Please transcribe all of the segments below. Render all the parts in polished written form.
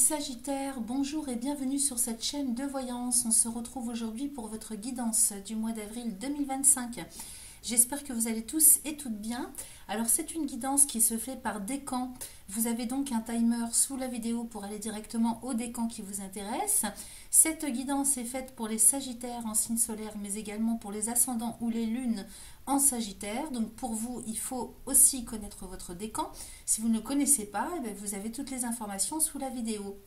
Sagittaire, bonjour et bienvenue sur cette chaîne de voyance. On se retrouve aujourd'hui pour votre guidance du mois d'avril 2025. J'espère que vous allez tous et toutes bien. Alors c'est une guidance qui se fait par décan. Vous avez donc un timer sous la vidéo pour aller directement au décan qui vous intéresse. Cette guidance est faite pour les Sagittaires en signe solaire, mais également pour les ascendants ou les lunes en Sagittaire. Donc pour vous, il faut aussi connaître votre décan. Si vous ne le connaissez pas, vous avez toutes les informations sous la vidéo.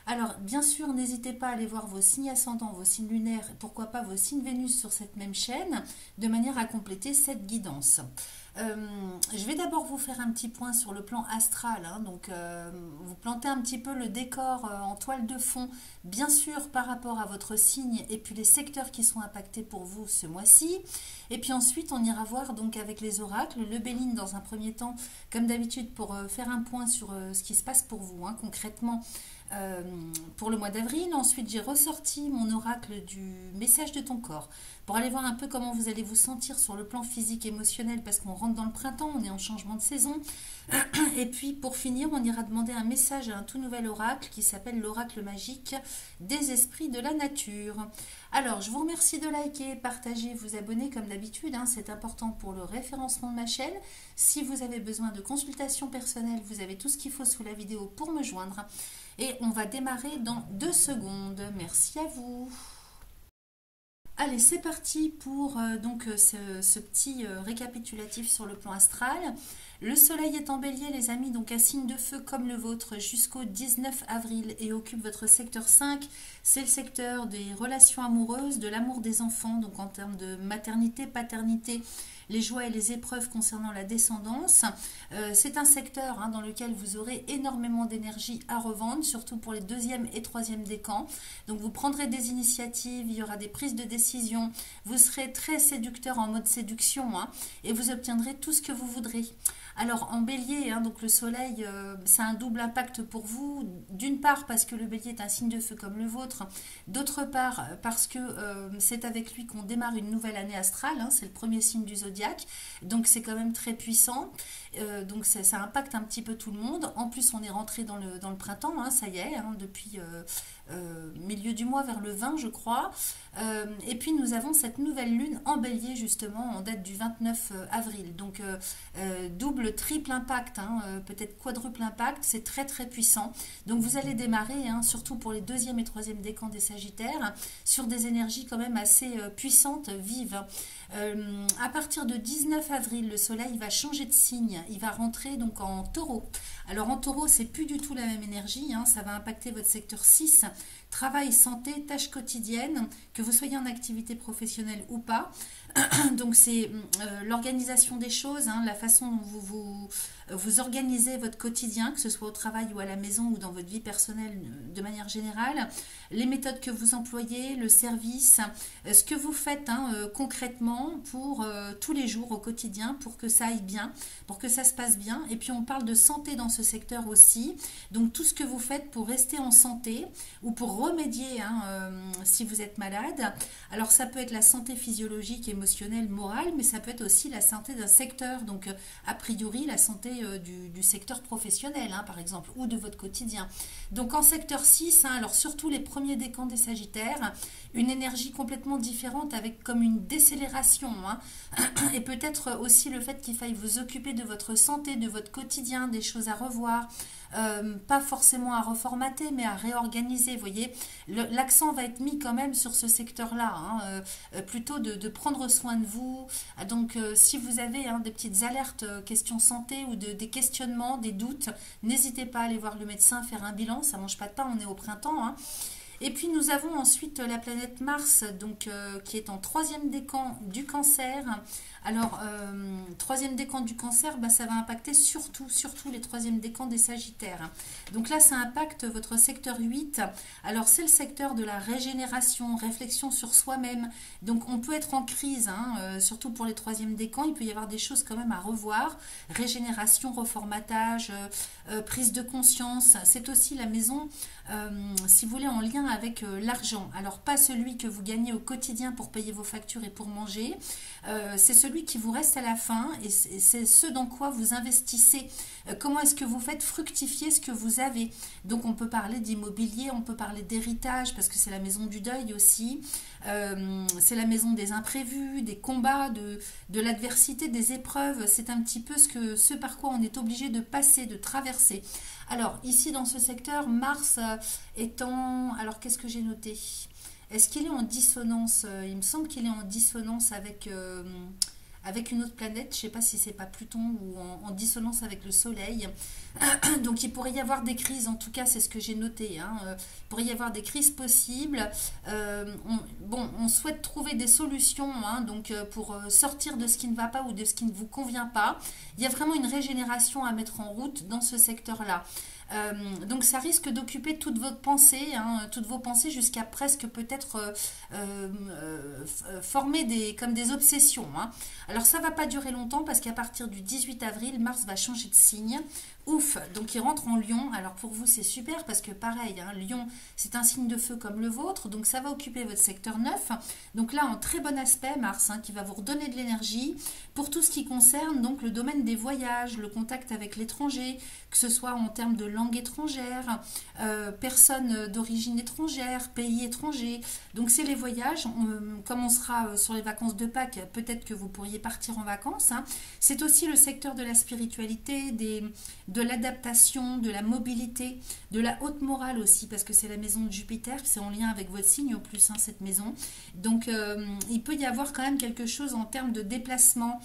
Alors, bien sûr, n'hésitez pas à aller voir vos signes ascendants, vos signes lunaires, pourquoi pas vos signes Vénus sur cette même chaîne, de manière à compléter cette guidance. Je vais d'abord vous faire un petit point sur le plan astral, vous plantez un petit peu le décor en toile de fond, bien sûr par rapport à votre signe et puis les secteurs qui sont impactés pour vous ce mois-ci. Et puis ensuite, on ira voir donc avec les oracles, le Béline dans un premier temps, comme d'habitude, pour faire un point sur ce qui se passe pour vous, concrètement. Pour le mois d'avril. Ensuite, j'ai ressorti mon oracle du message de ton corps pour aller voir un peu comment vous allez vous sentir sur le plan physique, émotionnel, parce qu'on rentre dans le printemps, on est en changement de saison. Et puis, pour finir, on ira demander un message à un tout nouvel oracle qui s'appelle l'oracle magique des esprits de la nature. Alors, je vous remercie de liker, partager, vous abonner comme d'habitude. C'est important pour le référencement de ma chaîne. Si vous avez besoin de consultation personnelle, vous avez tout ce qu'il faut sous la vidéo pour me joindre. Et on va démarrer dans 2 secondes. Merci à vous. Allez, c'est parti pour ce petit récapitulatif sur le plan astral. Le soleil est en bélier, les amis, donc un signe de feu comme le vôtre jusqu'au 19 avril et occupe votre secteur 5. C'est le secteur des relations amoureuses, de l'amour des enfants, donc en termes de maternité, paternité, les joies et les épreuves concernant la descendance. C'est un secteur dans lequel vous aurez énormément d'énergie à revendre, surtout pour les 2e et 3e décans. Donc vous prendrez des initiatives, il y aura des prises de décision, vous serez très séducteur en mode séduction et vous obtiendrez tout ce que vous voudrez. Alors en bélier, donc le soleil, ça a un double impact pour vous. D'une part parce que le bélier est un signe de feu comme le vôtre. D'autre part parce que c'est avec lui qu'on démarre une nouvelle année astrale. C'est le premier signe du zodiaque. Donc c'est quand même très puissant. Donc ça impacte un petit peu tout le monde. En plus on est rentré dans le printemps, ça y est, depuis milieu du mois vers le 20 je crois. Et puis nous avons cette nouvelle lune en bélier justement en date du 29 avril. Donc double, triple impact, peut-être quadruple impact, c'est très très puissant. Donc vous allez démarrer, surtout pour les 2e et 3e décans des Sagittaires, sur des énergies quand même assez puissantes, vives. À partir de 19 avril, le soleil va changer de signe, il va rentrer donc en taureau. Alors en taureau, c'est plus du tout la même énergie, ça va impacter votre secteur 6, travail, santé, tâches quotidiennes, que vous soyez en activité professionnelle ou pas. Donc c'est l'organisation des choses, la façon dont vous organisez votre quotidien, que ce soit au travail ou à la maison ou dans votre vie personnelle de manière générale, les méthodes que vous employez, le service, ce que vous faites concrètement pour tous les jours au quotidien pour que ça aille bien, pour que ça se passe bien. Et puis on parle de santé dans ce secteur aussi, donc tout ce que vous faites pour rester en santé ou pour remédier si vous êtes malade. Alors ça peut être la santé physiologique, émotionnelle, morale, mais ça peut être aussi la santé d'un secteur, donc a priori la santé du secteur professionnel par exemple, ou de votre quotidien. Donc en secteur 6, alors surtout les premiers décans des Sagittaires, une énergie complètement différente avec comme une décélération et peut-être aussi le fait qu'il faille vous occuper de votre santé, de votre quotidien, des choses à revoir, pas forcément à reformater mais à réorganiser. Vous voyez, l'accent va être mis quand même sur ce secteur-là, plutôt de prendre soin de vous. Donc si vous avez des petites alertes questions santé ou des questionnements, des doutes, n'hésitez pas à aller voir le médecin, faire un bilan, ça mange pas de pain, on est au printemps. Et puis nous avons ensuite la planète Mars, donc qui est en 3e décan du Cancer. Alors, 3e décan du Cancer, ça va impacter surtout les 3e décans des Sagittaires. Donc là, ça impacte votre secteur 8. Alors, c'est le secteur de la régénération, réflexion sur soi-même. Donc, on peut être en crise, surtout pour les 3e décans. Il peut y avoir des choses quand même à revoir. Régénération, reformatage, prise de conscience. C'est aussi la maison, si vous voulez, en lien lien avec l'argent. Alors pas celui que vous gagnez au quotidien pour payer vos factures et pour manger, c'est celui qui vous reste à la fin et c'est ce dans quoi vous investissez. Comment est-ce que vous faites fructifier ce que vous avez? Donc on peut parler d'immobilier, on peut parler d'héritage parce que c'est la maison du deuil aussi. C'est la maison des imprévus, des combats, de l'adversité, des épreuves. C'est un petit peu ce par quoi on est obligé de passer, de traverser. Alors ici dans ce secteur, Mars étant... Alors qu'est-ce que j'ai noté? Est-ce qu'il est en dissonance? Il me semble qu'il est en dissonance avec une autre planète. Je ne sais pas si c'est pas Pluton ou en dissonance avec le Soleil. Donc il pourrait y avoir des crises, en tout cas c'est ce que j'ai noté. Hein. Il pourrait y avoir des crises possibles. On souhaite trouver des solutions hein, donc, pour sortir de ce qui ne va pas ou de ce qui ne vous convient pas. Il y a vraiment une régénération à mettre en route dans ce secteur-là. Donc ça risque d'occuper toutes vos pensées, hein, toutes vos pensées jusqu'à presque peut-être former comme des obsessions. Hein. Alors ça va pas durer longtemps parce qu'à partir du 18 avril, Mars va changer de signe. Ouf, donc il rentre en Lion. Alors pour vous c'est super parce que pareil, hein, Lion c'est un signe de feu comme le vôtre, donc ça va occuper votre secteur 9. Donc là en très bon aspect Mars hein, qui va vous redonner de l'énergie pour tout ce qui concerne donc le domaine des voyages, le contact avec l'étranger, que ce soit en termes de langue étrangère, personnes d'origine étrangère, pays étrangers. Donc c'est les voyages, comme on sera sur les vacances de Pâques, peut-être que vous pourriez partir en vacances. Hein. C'est aussi le secteur de la spiritualité, de l'adaptation, de la mobilité, de la haute morale aussi, parce que c'est la maison de Jupiter, c'est en lien avec votre signe en plus, hein, cette maison. Donc il peut y avoir quand même quelque chose en termes de déplacement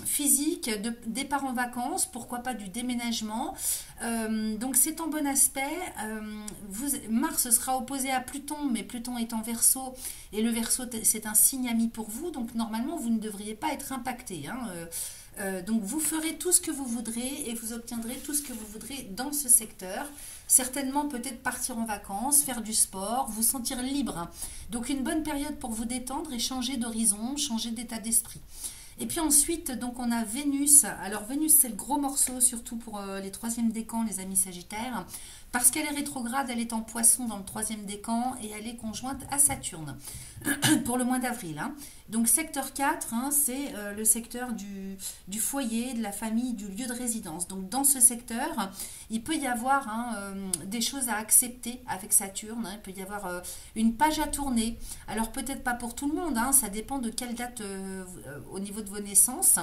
physique, de départ en vacances, pourquoi pas du déménagement. Donc c'est en bon aspect. Mars sera opposé à Pluton, mais Pluton est en Verseau, et le Verseau c'est un signe ami pour vous, donc normalement vous ne devriez pas être impacté. Hein. Donc vous ferez tout ce que vous voudrez et vous obtiendrez tout ce que vous voudrez dans ce secteur. Certainement peut-être partir en vacances, faire du sport, vous sentir libre. Donc une bonne période pour vous détendre et changer d'horizon, changer d'état d'esprit. Et puis ensuite, donc on a Vénus. Alors Vénus, c'est le gros morceau, surtout pour les troisièmes décans, les amis Sagittaires. Parce qu'elle est rétrograde, elle est en Poisson dans le troisième décan et elle est conjointe à Saturne pour le mois d'avril. Hein. Donc secteur 4, hein, c'est le secteur du foyer, de la famille, du lieu de résidence. Donc dans ce secteur, il peut y avoir hein, des choses à accepter avec Saturne. Hein. Il peut y avoir une page à tourner. Alors peut-être pas pour tout le monde, hein, ça dépend de quelle date au niveau de vos naissances.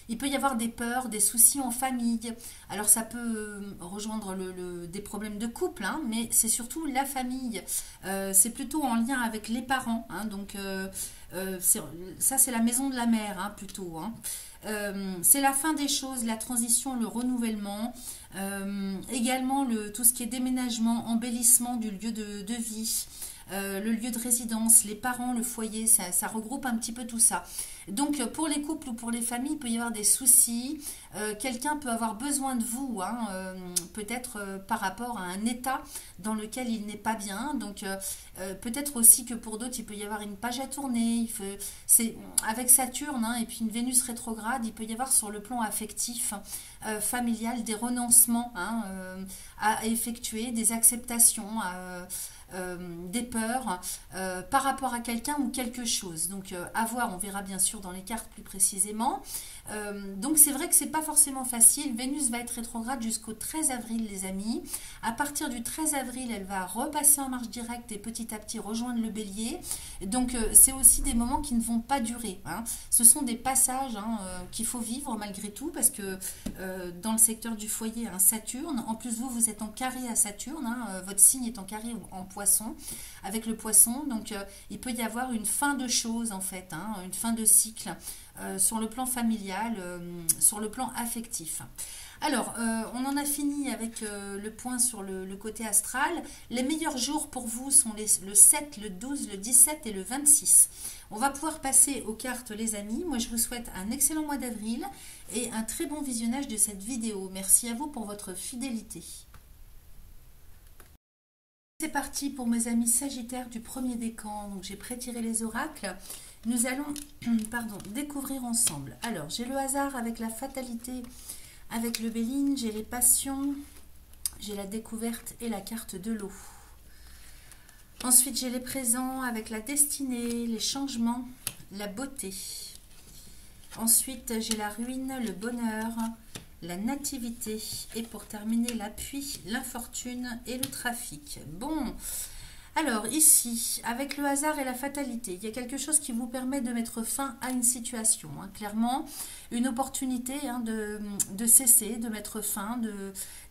Il peut y avoir des peurs, des soucis en famille. Alors ça peut rejoindre des problèmes de couple, hein, mais c'est surtout la famille. C'est plutôt en lien avec les parents. Hein, donc ça c'est la maison de la mère hein, plutôt. Hein. C'est la fin des choses, la transition, le renouvellement. Également tout ce qui est déménagement, embellissement du lieu de vie. Le lieu de résidence, les parents, le foyer, ça regroupe un petit peu tout ça. Donc pour les couples ou pour les familles, il peut y avoir des soucis. Quelqu'un peut avoir besoin de vous, hein, peut-être par rapport à un état dans lequel il n'est pas bien. Donc peut-être aussi que pour d'autres, il peut y avoir une page à tourner. C'est avec Saturne hein, et puis une Vénus rétrograde, il peut y avoir sur le plan affectif, familial, des renoncements hein, à effectuer, des acceptations des peurs par rapport à quelqu'un ou quelque chose. Donc à voir, on verra bien sûr dans les cartes plus précisément. Donc c'est vrai que c'est pas forcément facile. Vénus va être rétrograde jusqu'au 13 avril les amis. À partir du 13 avril, elle va repasser en marche directe et petit à petit rejoindre le bélier. Donc c'est aussi des moments qui ne vont pas durer. Hein. Ce sont des passages hein, qu'il faut vivre malgré tout parce que dans le secteur du foyer, hein, Saturne, en plus vous êtes en carré à Saturne, hein, votre signe est en carré en Poisson, avec le Poisson, donc il peut y avoir une fin de choses en fait, hein, une fin de cycle sur le plan familial, sur le plan affectif. Alors, on en a fini avec le point sur le côté astral. Les meilleurs jours pour vous sont le 7, le 12, le 17 et le 26. On va pouvoir passer aux cartes les amis. Moi je vous souhaite un excellent mois d'avril et un très bon visionnage de cette vidéo. Merci à vous pour votre fidélité. C'est parti pour mes amis Sagittaires du premier décan. Donc j'ai prétiré les oracles. Nous allons découvrir ensemble. Alors j'ai le hasard avec la fatalité, avec le Béline, j'ai les passions, j'ai la découverte et la carte de l'eau. Ensuite, j'ai les présents avec la destinée, les changements, la beauté. Ensuite, j'ai la ruine, le bonheur, la nativité. Et pour terminer, l'appui, l'infortune et le trafic. Bon, alors ici, avec le hasard et la fatalité, il y a quelque chose qui vous permet de mettre fin à une situation. Hein. Clairement, une opportunité de cesser, de mettre fin,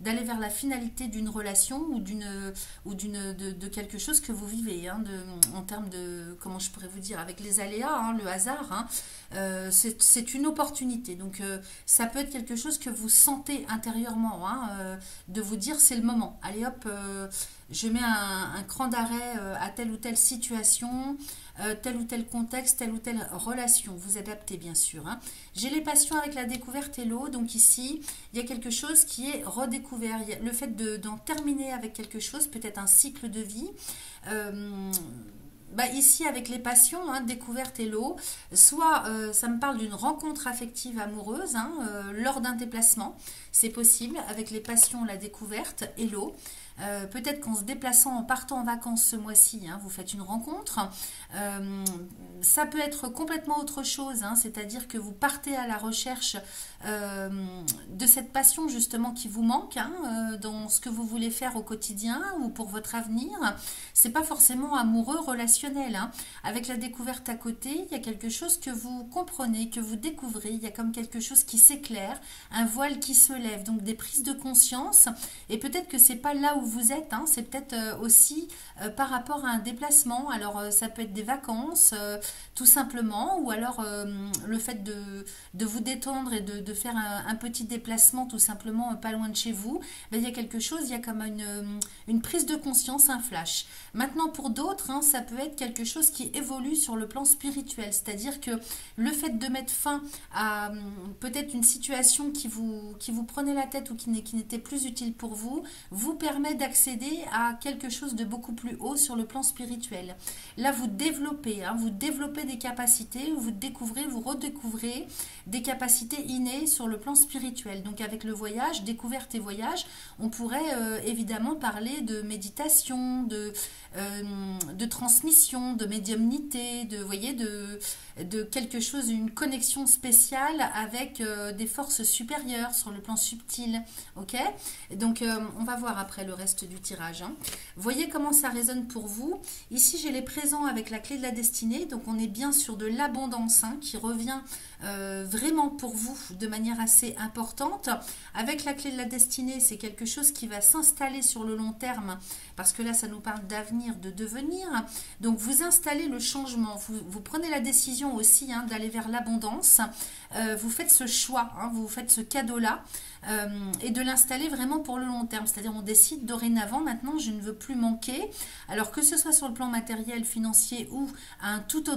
d'aller vers la finalité d'une relation ou de quelque chose que vous vivez. Hein, en termes de, comment je pourrais vous dire, avec les aléas, hein, le hasard, hein, c'est une opportunité. Donc ça peut être quelque chose que vous sentez intérieurement, hein, de vous dire c'est le moment. Allez hop, je mets un cran d'arrêt à telle ou telle situation, tel ou tel contexte, telle ou telle relation. Vous adaptez bien sûr. Hein. J'ai les passions avec la découverte et l'eau. Donc ici, il y a quelque chose qui est redécouvert. Il y a le fait d'en terminer avec quelque chose, peut-être un cycle de vie. Ici, avec les passions, hein, découverte et l'eau, soit ça me parle d'une rencontre affective amoureuse hein, lors d'un déplacement. C'est possible avec les passions, la découverte et l'eau. Peut-être qu'en se déplaçant, en partant en vacances ce mois-ci, hein, vous faites une rencontre. Ça peut être complètement autre chose, hein, c'est-à-dire que vous partez à la recherche de cette passion justement qui vous manque hein, dans ce que vous voulez faire au quotidien ou pour votre avenir. C'est pas forcément amoureux, relationnel. Hein. Avec la découverte à côté, il y a quelque chose que vous comprenez, que vous découvrez. Il y a comme quelque chose qui s'éclaire, un voile qui se lève, donc des prises de conscience. Et peut-être que c'est pas là où vous êtes, hein, c'est peut-être aussi par rapport à un déplacement. Alors ça peut être des vacances, tout simplement, ou alors le fait de vous détendre et de faire un petit déplacement tout simplement pas loin de chez vous. Ben, il y a quelque chose, il y a comme une prise de conscience, un flash. Maintenant pour d'autres, hein, ça peut être quelque chose qui évolue sur le plan spirituel, c'est-à-dire que le fait de mettre fin à peut-être une situation qui vous prenait la tête ou qui n'était plus utile pour vous, vous permet d'accéder à quelque chose de beaucoup plus haut sur le plan spirituel. Là, vous développez des capacités, vous découvrez, vous redécouvrez des capacités innées sur le plan spirituel. Donc avec le voyage, découverte et voyage, on pourrait évidemment parler de méditation, de transmission, de médiumnité, de quelque chose, une connexion spéciale avec des forces supérieures sur le plan subtil. Ok ? Donc on va voir après le reste du tirage. Hein. Voyez comment ça résonne pour vous. Ici j'ai les présents avec la clé de la destinée. Donc on est bien sur de l'abondance hein, qui revient vraiment pour vous de manière assez importante. Avec la clé de la destinée, c'est quelque chose qui va s'installer sur le long terme parce que là ça nous parle d'avenir, de devenir. Donc vous installez le changement, vous prenez la décision aussi hein, d'aller vers l'abondance. Vous faites ce choix, hein, vous faites ce cadeau-là et de l'installer vraiment pour le long terme. C'est-à-dire on décide dorénavant, maintenant je ne veux plus manquer. Alors que ce soit sur le plan matériel, financier ou à un tout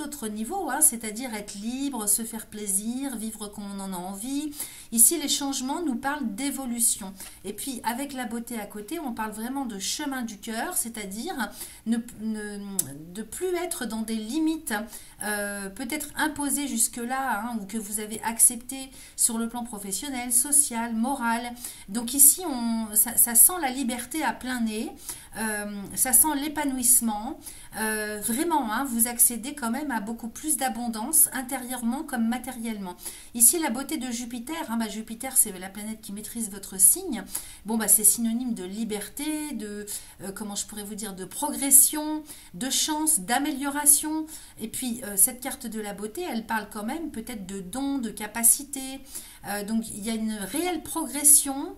autre niveau, hein, c'est-à-dire être libre, se faire plaisir, vivre comme on en a envie. Ici les changements nous parlent d'évolution. Et puis avec la beauté à côté, on parle vraiment de chemin du cœur, c'est-à-dire de plus être dans des limites peut-être imposées jusque-là hein, ou que vous avez acceptées sur le plan professionnel, social, moral. Donc ici, ça sent la liberté à plein nez, ça sent l'épanouissement. Vraiment, hein, vous accédez quand même à beaucoup plus d'abondance intérieurement comme matériellement. Ici, la beauté de Jupiter, hein, Jupiter, c'est la planète qui maîtrise votre signe. Bon, c'est synonyme de liberté, comment je pourrais vous dire, de progression, de chance, d'amélioration. Et puis, cette carte de la beauté, elle parle quand même peut-être de dons, de capacités. Donc, il y a une réelle progression,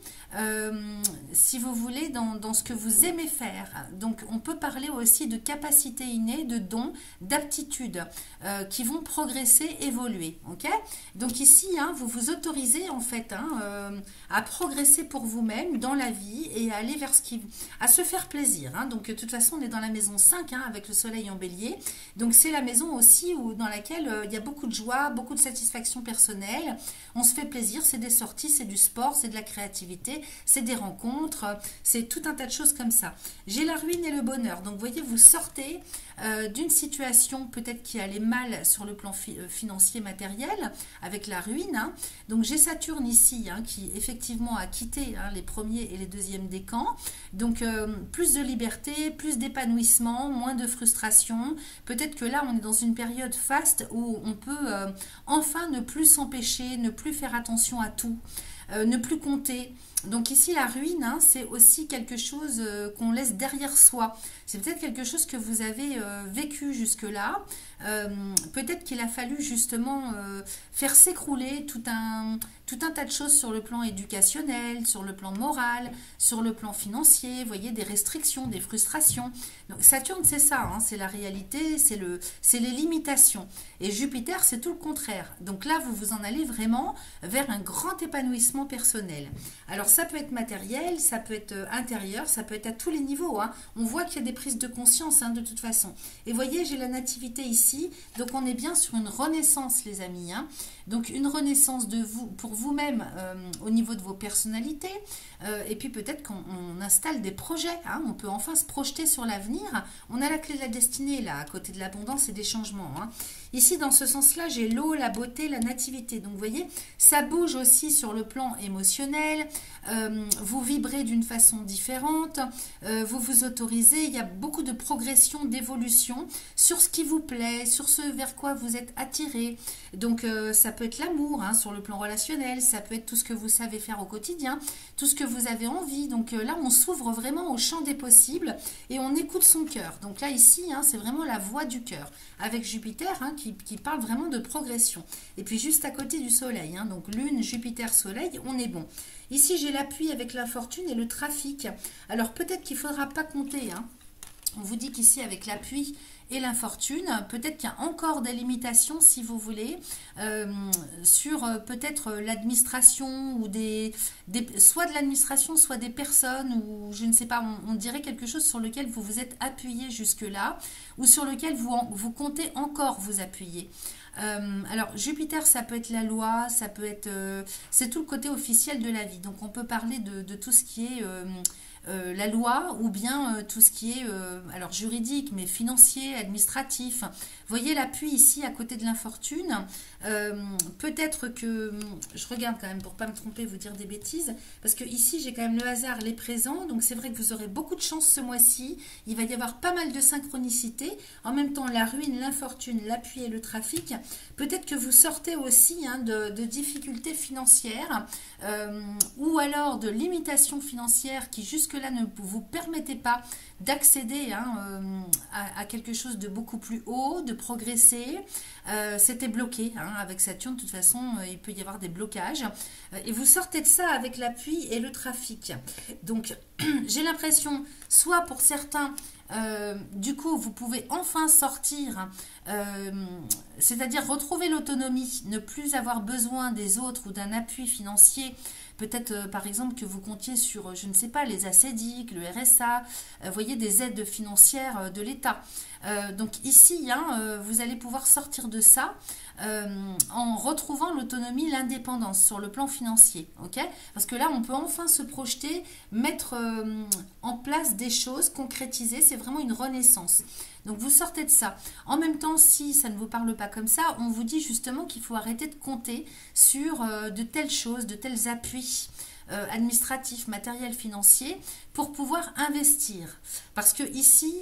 si vous voulez, dans ce que vous aimez faire. Donc, on peut parler aussi de capacités innées, de dons, d'aptitudes qui vont progresser, évoluer. Okay, donc ici, hein, vous vous autorisez en fait hein, à progresser pour vous-même dans la vie et à aller vers à se faire plaisir. Hein. Donc, de toute façon, on est dans la maison 5 hein, avec le soleil en bélier. Donc, c'est la maison aussi dans laquelle il y a beaucoup de joie, beaucoup de satisfaction personnelle. On se fait plaisir plaisir, c'est des sorties, c'est du sport, c'est de la créativité, c'est des rencontres, c'est tout un tas de choses comme ça. J'ai la ruine et le bonheur. Donc, vous voyez, vous sortez d'une situation peut-être qui allait mal sur le plan financier matériel, avec la ruine. Hein. Donc, j'ai Saturne ici, hein, qui effectivement a quitté hein, les premiers et les deuxièmes décans. Donc, plus de liberté, plus d'épanouissement, moins de frustration. Peut-être que là, on est dans une période faste où on peut enfin ne plus s'empêcher, ne plus faire attention à tout, ne plus compter. Donc ici, la ruine, hein, c'est aussi quelque chose qu'on laisse derrière soi. C'est peut-être quelque chose que vous avez vécu jusque-là. Peut-être qu'il a fallu justement faire s'écrouler tout un tas de choses sur le plan éducationnel, sur le plan moral, sur le plan financier. Vous voyez, des restrictions, des frustrations. Donc Saturne, c'est ça, hein, c'est la réalité, c'est les limitations. Et Jupiter, c'est tout le contraire. Donc là, vous vous en allez vraiment vers un grand épanouissement personnel. Alors ça peut être matériel, ça peut être intérieur, ça peut être à tous les niveaux. Hein. On voit qu'il y a des prises de conscience hein, de toute façon. Et voyez, j'ai la nativité ici, donc on est bien sur une renaissance les amis. Hein. Donc une renaissance de vous, pour vous-même au niveau de vos personnalités. Et puis peut-être qu'on installe des projets. Hein. On peut enfin se projeter sur l'avenir. On a la clé de la destinée là, à côté de l'abondance et des changements. Hein. Ici, dans ce sens-là, j'ai l'eau, la beauté, la nativité. Donc, vous voyez, ça bouge aussi sur le plan émotionnel. Vous vibrez d'une façon différente. Vous vous autorisez. Il y a beaucoup de progression, d'évolution sur ce qui vous plaît, sur ce vers quoi vous êtes attiré. Donc, ça peut être l'amour hein, sur le plan relationnel. Ça peut être tout ce que vous savez faire au quotidien, tout ce que vous avez envie. Donc, là, on s'ouvre vraiment au champ des possibles et on écoute son cœur. Donc, là, ici, hein, c'est vraiment la voix du cœur. Avec Jupiter, hein, qui parle vraiment de progression. Et puis juste à côté du soleil, hein, donc lune, Jupiter, soleil, on est bon. Ici, j'ai l'appui avec la fortune et le trafic. Alors peut-être qu'il ne faudra pas compter. Hein. On vous dit qu'ici, avec l'appui et l'infortune, peut-être qu'il y a encore des limitations, si vous voulez, sur peut-être l'administration ou soit de l'administration, soit des personnes, ou je ne sais pas, on dirait quelque chose sur lequel vous vous êtes appuyé jusque-là, ou sur lequel vous comptez encore vous appuyer. Alors Jupiter, ça peut être la loi, ça peut être, c'est tout le côté officiel de la vie. Donc on peut parler de tout ce qui est la loi ou bien tout ce qui est alors juridique, mais financier, administratif. Voyez l'appui ici à côté de l'infortune. Peut-être que, je regarde quand même pour pas me tromper, vous dire des bêtises, parce que ici j'ai quand même le hasard, les présents, donc c'est vrai que vous aurez beaucoup de chance ce mois-ci. Il va y avoir pas mal de synchronicité. En même temps, la ruine, l'infortune, l'appui et le trafic. Peut-être que vous sortez aussi hein, de difficultés financières ou alors de limitations financières qui jusque-là ne vous permettaient pas d'accéder hein, à quelque chose de beaucoup plus haut, de progresser. C'était bloqué hein, avec Saturne, de toute façon il peut y avoir des blocages et vous sortez de ça avec l'appui et le trafic. Donc j'ai l'impression, soit pour certains du coup vous pouvez enfin sortir, c'est-à-dire retrouver l'autonomie, ne plus avoir besoin des autres ou d'un appui financier. Peut-être, par exemple, que vous comptiez sur, je ne sais pas, les ACEDIC, le RSA, voyez, des aides financières de l'État. Donc ici, hein, vous allez pouvoir sortir de ça en retrouvant l'autonomie, l'indépendance sur le plan financier. Okay, parce que là, on peut enfin se projeter, mettre en place des choses, concrétiser. C'est vraiment une renaissance. Donc vous sortez de ça. En même temps, si ça ne vous parle pas comme ça, on vous dit justement qu'il faut arrêter de compter sur de telles choses, de tels appuis administratifs, matériels, financiers pour pouvoir investir. Parce que ici,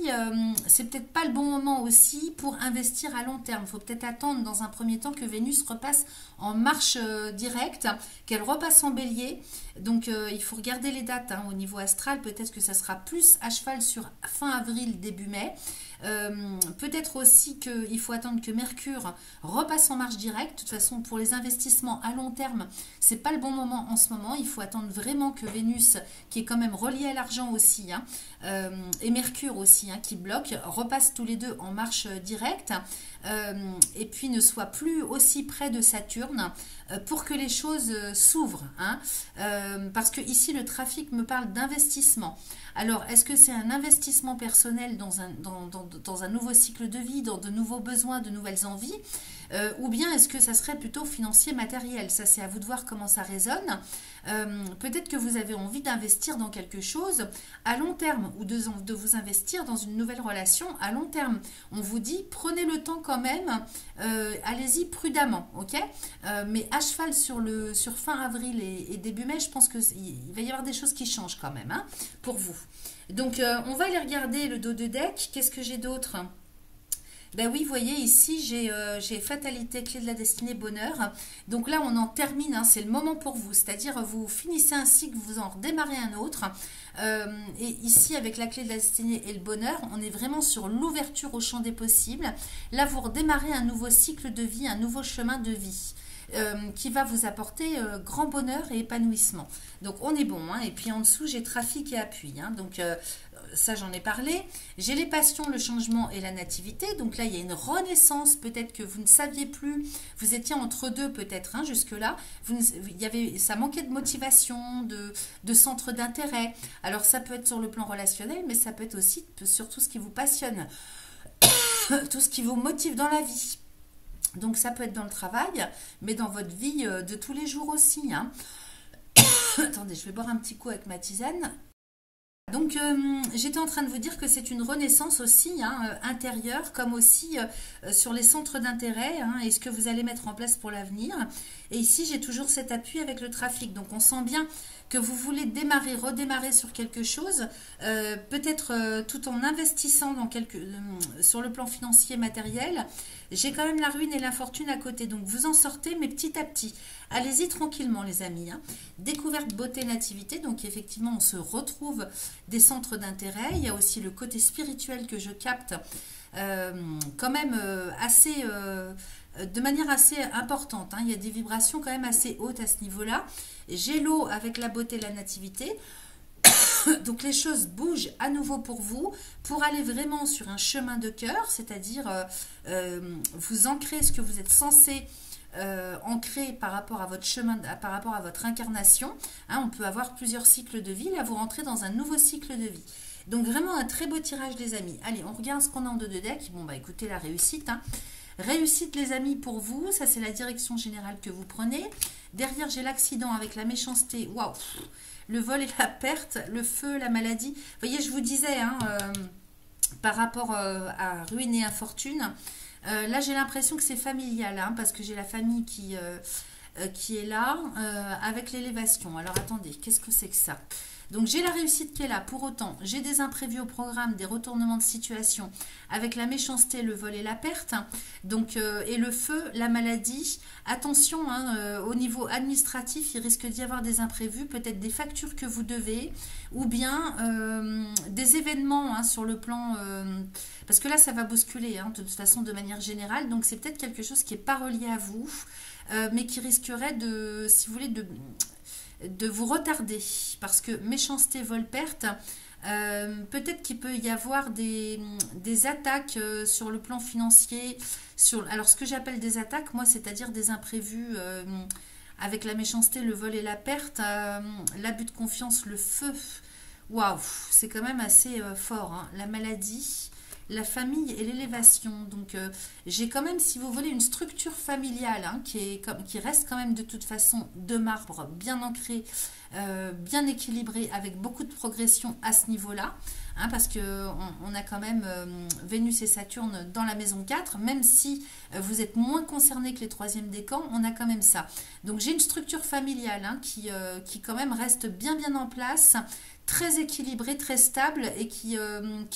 c'est peut-être pas le bon moment aussi pour investir à long terme. Il faut peut-être attendre dans un premier temps que Vénus repasse en marche directe, qu'elle repasse en bélier. Donc il faut regarder les dates hein, au niveau astral. Peut-être que ça sera plus à cheval sur fin avril, début mai. Peut-être aussi qu'il faut attendre que Mercure repasse en marche directe. De toute façon, pour les investissements à long terme, c'est pas le bon moment en ce moment. Il faut attendre vraiment que Vénus, qui est quand même reliée à l'argent aussi, hein, et Mercure aussi, hein, qui bloque, repassent tous les deux en marche directe, et puis ne soient plus aussi près de Saturne pour que les choses s'ouvrent. Hein, parce que ici, le trafic me parle d'investissement. Alors, est-ce que c'est un investissement personnel dans un nouveau cycle de vie, dans de nouveaux besoins, de nouvelles envies? Ou bien est-ce que ça serait plutôt financier, matériel? Ça, c'est à vous de voir comment ça résonne. Peut-être que vous avez envie d'investir dans quelque chose à long terme ou de vous investir dans une nouvelle relation à long terme. On vous dit, prenez le temps quand même, allez-y prudemment, ok? Mais à cheval sur fin avril et début mai, je pense qu'il va y avoir des choses qui changent quand même, hein, pour vous. Donc, on va aller regarder le dos de deck. Qu'est-ce que j'ai d'autre? Ben oui, vous voyez ici, j'ai fatalité, clé de la destinée, bonheur. Donc là, on en termine, hein, c'est le moment pour vous. C'est-à-dire, vous finissez un cycle, vous en redémarrez un autre. Et ici, avec la clé de la destinée et le bonheur, on est vraiment sur l'ouverture au champ des possibles. Là, vous redémarrez un nouveau cycle de vie, un nouveau chemin de vie. Qui va vous apporter grand bonheur et épanouissement. Donc on est bon, hein. Et puis en dessous j'ai trafic et appui, hein. Donc ça j'en ai parlé. J'ai les passions, le changement et la nativité. Donc là il y a une renaissance, peut-être que vous ne saviez plus, vous étiez entre deux peut-être, hein, jusque-là. Ça manquait de motivation, de centre d'intérêt. Alors ça peut être sur le plan relationnel, mais ça peut être aussi sur tout ce qui vous passionne, tout ce qui vous motive dans la vie. Donc ça peut être dans le travail, mais dans votre vie de tous les jours aussi, hein. Attendez, je vais boire un petit coup avec ma tisane. Donc j'étais en train de vous dire que c'est une renaissance aussi, hein, intérieure, comme aussi sur les centres d'intérêt, hein, et ce que vous allez mettre en place pour l'avenir. Et ici j'ai toujours cet appui avec le trafic, donc on sent bien que vous voulez démarrer, redémarrer sur quelque chose, peut-être tout en investissant sur le plan financier, matériel. J'ai quand même la ruine et l'infortune à côté, donc vous en sortez, mais petit à petit. Allez-y tranquillement les amis, hein. Découverte, beauté, nativité, donc effectivement on se retrouve des centres d'intérêt. Il y a aussi le côté spirituel que je capte quand même de manière assez importante, hein. Il y a des vibrations quand même assez hautes à ce niveau-là. J'ai l'eau avec la beauté, la nativité. Donc les choses bougent à nouveau pour vous, pour aller vraiment sur un chemin de cœur, c'est-à-dire vous ancrez ce que vous êtes censé ancrer par rapport à votre chemin, par rapport à votre incarnation, hein. On peut avoir plusieurs cycles de vie, là vous rentrez dans un nouveau cycle de vie. Donc vraiment un très beau tirage les amis. Allez, on regarde ce qu'on a en deux de deck. Bon bah écoutez, la réussite, hein. Réussite les amis pour vous, ça c'est la direction générale que vous prenez. Derrière j'ai l'accident avec la méchanceté, waouh, le vol et la perte, le feu, la maladie. Vous voyez, je vous disais, hein, par rapport à ruine et infortune, là j'ai l'impression que c'est familial, hein, parce que j'ai la famille qui est là, avec l'élévation. Alors attendez, qu'est-ce que c'est que ça? Donc j'ai la réussite qui est là, pour autant j'ai des imprévus au programme, des retournements de situation avec la méchanceté, le vol et la perte, donc, et le feu, la maladie. Attention, hein, au niveau administratif il risque d'y avoir des imprévus, peut-être des factures que vous devez, ou bien des événements, hein, sur le plan, parce que là ça va bousculer, hein, de toute façon de manière générale, donc c'est peut-être quelque chose qui n'est pas relié à vous, mais qui risquerait de, si vous voulez, de vous retarder, parce que méchanceté, vol, perte, peut-être qu'il peut y avoir des attaques sur le plan financier, alors ce que j'appelle des attaques, moi, c'est-à-dire des imprévus avec la méchanceté, le vol et la perte, l'abus de confiance, le feu, waouh, c'est quand même assez fort, hein. La maladie, la famille et l'élévation. Donc j'ai quand même, si vous voulez, une structure familiale, hein, qui reste quand même de toute façon de marbre, bien ancrée, bien équilibrée, avec beaucoup de progression à ce niveau-là, hein, parce que on a quand même Vénus et Saturne dans la maison 4, même si vous êtes moins concerné que les troisièmes décans, on a quand même ça. Donc j'ai une structure familiale, hein, qui quand même reste bien en place, très équilibré, très stable, et qui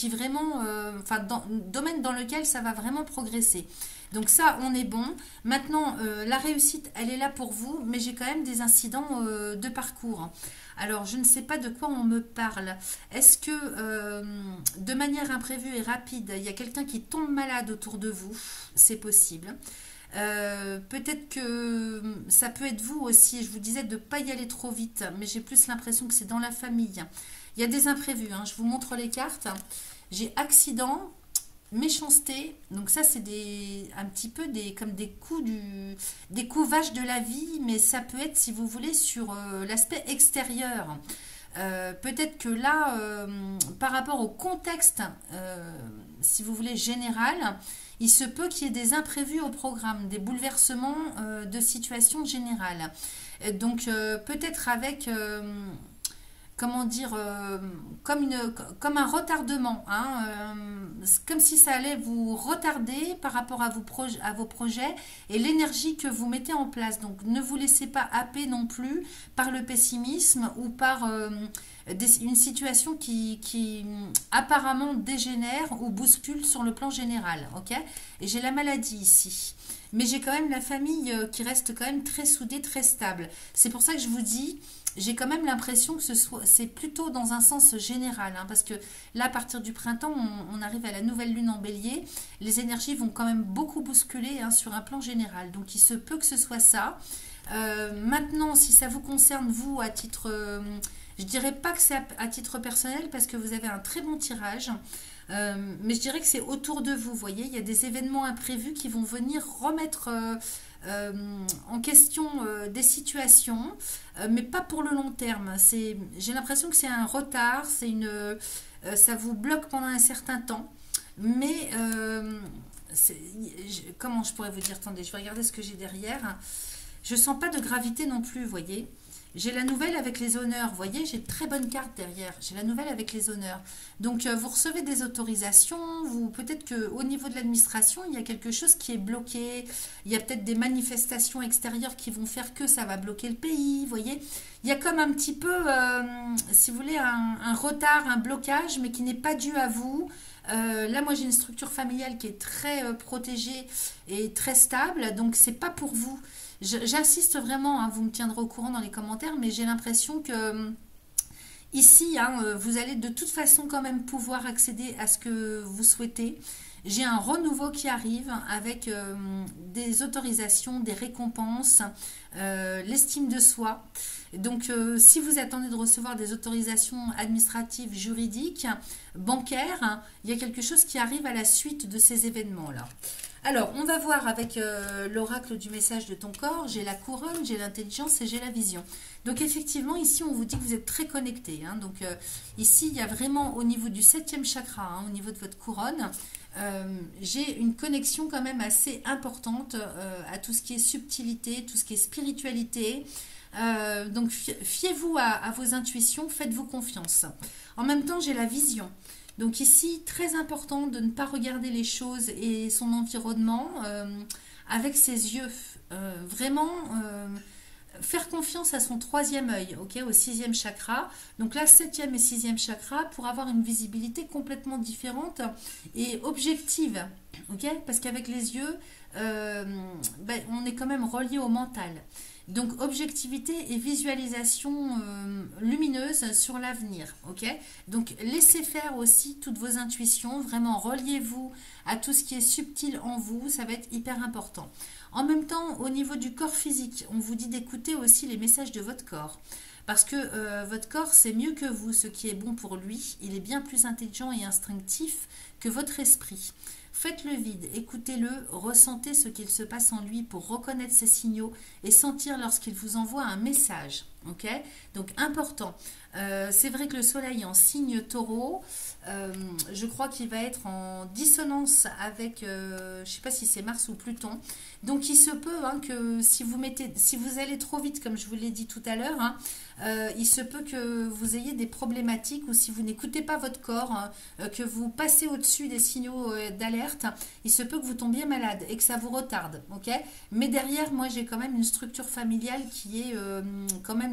vraiment, enfin, domaine dans lequel ça va vraiment progresser. Donc ça, on est bon. Maintenant, la réussite, elle est là pour vous, mais j'ai quand même des incidents de parcours. Alors, je ne sais pas de quoi on me parle. Est-ce que, de manière imprévue et rapide, il y a quelqu'un qui tombe malade autour de vous? C'est possible. Peut-être que ça peut être vous aussi. Je vous disais de ne pas y aller trop vite, mais j'ai plus l'impression que c'est dans la famille. Il y a des imprévus, hein. Je vous montre les cartes. J'ai accident, méchanceté, donc ça c'est un petit peu comme des coups vaches de la vie, mais ça peut être, si vous voulez, sur l'aspect extérieur. Peut-être que là, par rapport au contexte, si vous voulez, général, il se peut qu'il y ait des imprévus au programme, des bouleversements de situation générale. Donc peut-être avec comment dire, comme un retardement, hein, comme si ça allait vous retarder par rapport à vos projets et l'énergie que vous mettez en place. Donc ne vous laissez pas happer non plus par le pessimisme ou par une situation qui apparemment dégénère ou bouscule sur le plan général. Ok. Et j'ai la maladie ici. Mais j'ai quand même la famille qui reste quand même très soudée, très stable. C'est pour ça que je vous dis, j'ai quand même l'impression que c'est plutôt dans un sens général, hein, parce que là, à partir du printemps, on arrive à la nouvelle lune en bélier. Les énergies vont quand même beaucoup bousculer, hein, sur un plan général. Donc, il se peut que ce soit ça. Maintenant, si ça vous concerne, vous, à titre... je dirais pas que c'est à titre personnel, parce que vous avez un très bon tirage. Mais je dirais que c'est autour de vous, vous voyez, il y a des événements imprévus qui vont venir remettre en question des situations, mais pas pour le long terme. J'ai l'impression que c'est un retard, ça vous bloque pendant un certain temps, mais comment je pourrais vous dire, attendez, je vais regarder ce que j'ai derrière. Je sens pas de gravité non plus, vous voyez. J'ai la nouvelle avec les honneurs, vous voyez, j'ai de très bonnes cartes derrière. J'ai la nouvelle avec les honneurs. Donc, vous recevez des autorisations, peut-être qu'au niveau de l'administration, il y a quelque chose qui est bloqué. Il y a peut-être des manifestations extérieures qui vont faire que ça va bloquer le pays, vous voyez. Il y a comme un petit peu, si vous voulez, un retard, un blocage, mais qui n'est pas dû à vous. Là, moi, j'ai une structure familiale qui est très protégée et très stable, donc c'est pas pour vous. J'insiste vraiment, hein, vous me tiendrez au courant dans les commentaires, mais j'ai l'impression que ici, hein, vous allez de toute façon quand même pouvoir accéder à ce que vous souhaitez. J'ai un renouveau qui arrive avec des autorisations, des récompenses, l'estime de soi. Donc, si vous attendez de recevoir des autorisations administratives, juridiques, bancaires, hein, il y a quelque chose qui arrive à la suite de ces événements-là. Alors, on va voir avec l'oracle du message de ton corps. J'ai la couronne, j'ai l'intelligence et j'ai la vision. Donc, effectivement, ici, on vous dit que vous êtes très connecté. Hein. Donc, ici, il y a vraiment au niveau du 7e chakra, hein, au niveau de votre couronne, j'ai une connexion quand même assez importante à tout ce qui est subtilité, tout ce qui est spiritualité. Donc, fiez-vous à vos intuitions, faites-vous confiance. En même temps, j'ai la vision. Donc ici, très important de ne pas regarder les choses et son environnement avec ses yeux. Vraiment, faire confiance à son 3e œil, okay, au 6e chakra. Donc là, 7e et 6e chakra pour avoir une visibilité complètement différente et objective. Okay, parce qu'avec les yeux, on est quand même relié au mental. Donc, objectivité et visualisation lumineuse sur l'avenir. Ok. Donc, laissez faire aussi toutes vos intuitions. Vraiment, reliez-vous à tout ce qui est subtil en vous. Ça va être hyper important. En même temps, au niveau du corps physique, on vous dit d'écouter aussi les messages de votre corps. Parce que votre corps, c'est mieux que vous, ce qui est bon pour lui. Il est bien plus intelligent et instinctif que votre esprit. Faites le vide, écoutez-le, ressentez ce qu'il se passe en lui pour reconnaître ses signaux et sentir lorsqu'il vous envoie un message. Ok. Donc important. C'est vrai que le soleil en signe taureau, je crois qu'il va être en dissonance avec, je ne sais pas si c'est Mars ou Pluton. Donc il se peut, hein, que si vous allez trop vite, comme je vous l'ai dit tout à l'heure, hein, il se peut que vous ayez des problématiques ou si vous n'écoutez pas votre corps, hein, que vous passez au-dessus des signaux d'alerte, il se peut que vous tombiez malade et que ça vous retarde. Ok. Mais derrière, moi j'ai quand même une structure familiale qui est quand même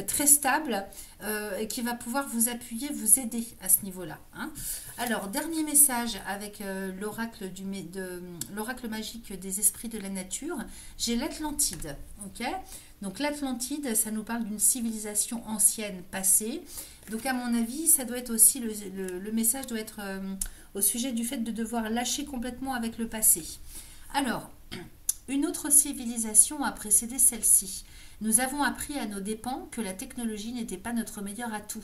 très stable et qui va pouvoir vous appuyer, vous aider à ce niveau-là. Hein. Alors, dernier message avec l'oracle magique des esprits de la nature. J'ai l'Atlantide. Ok. Donc l'Atlantide, ça nous parle d'une civilisation ancienne passée. Donc à mon avis, ça doit être aussi le message doit être au sujet du fait de devoir lâcher complètement avec le passé. Alors, une autre civilisation a précédé celle-ci. Nous avons appris à nos dépens que la technologie n'était pas notre meilleur atout.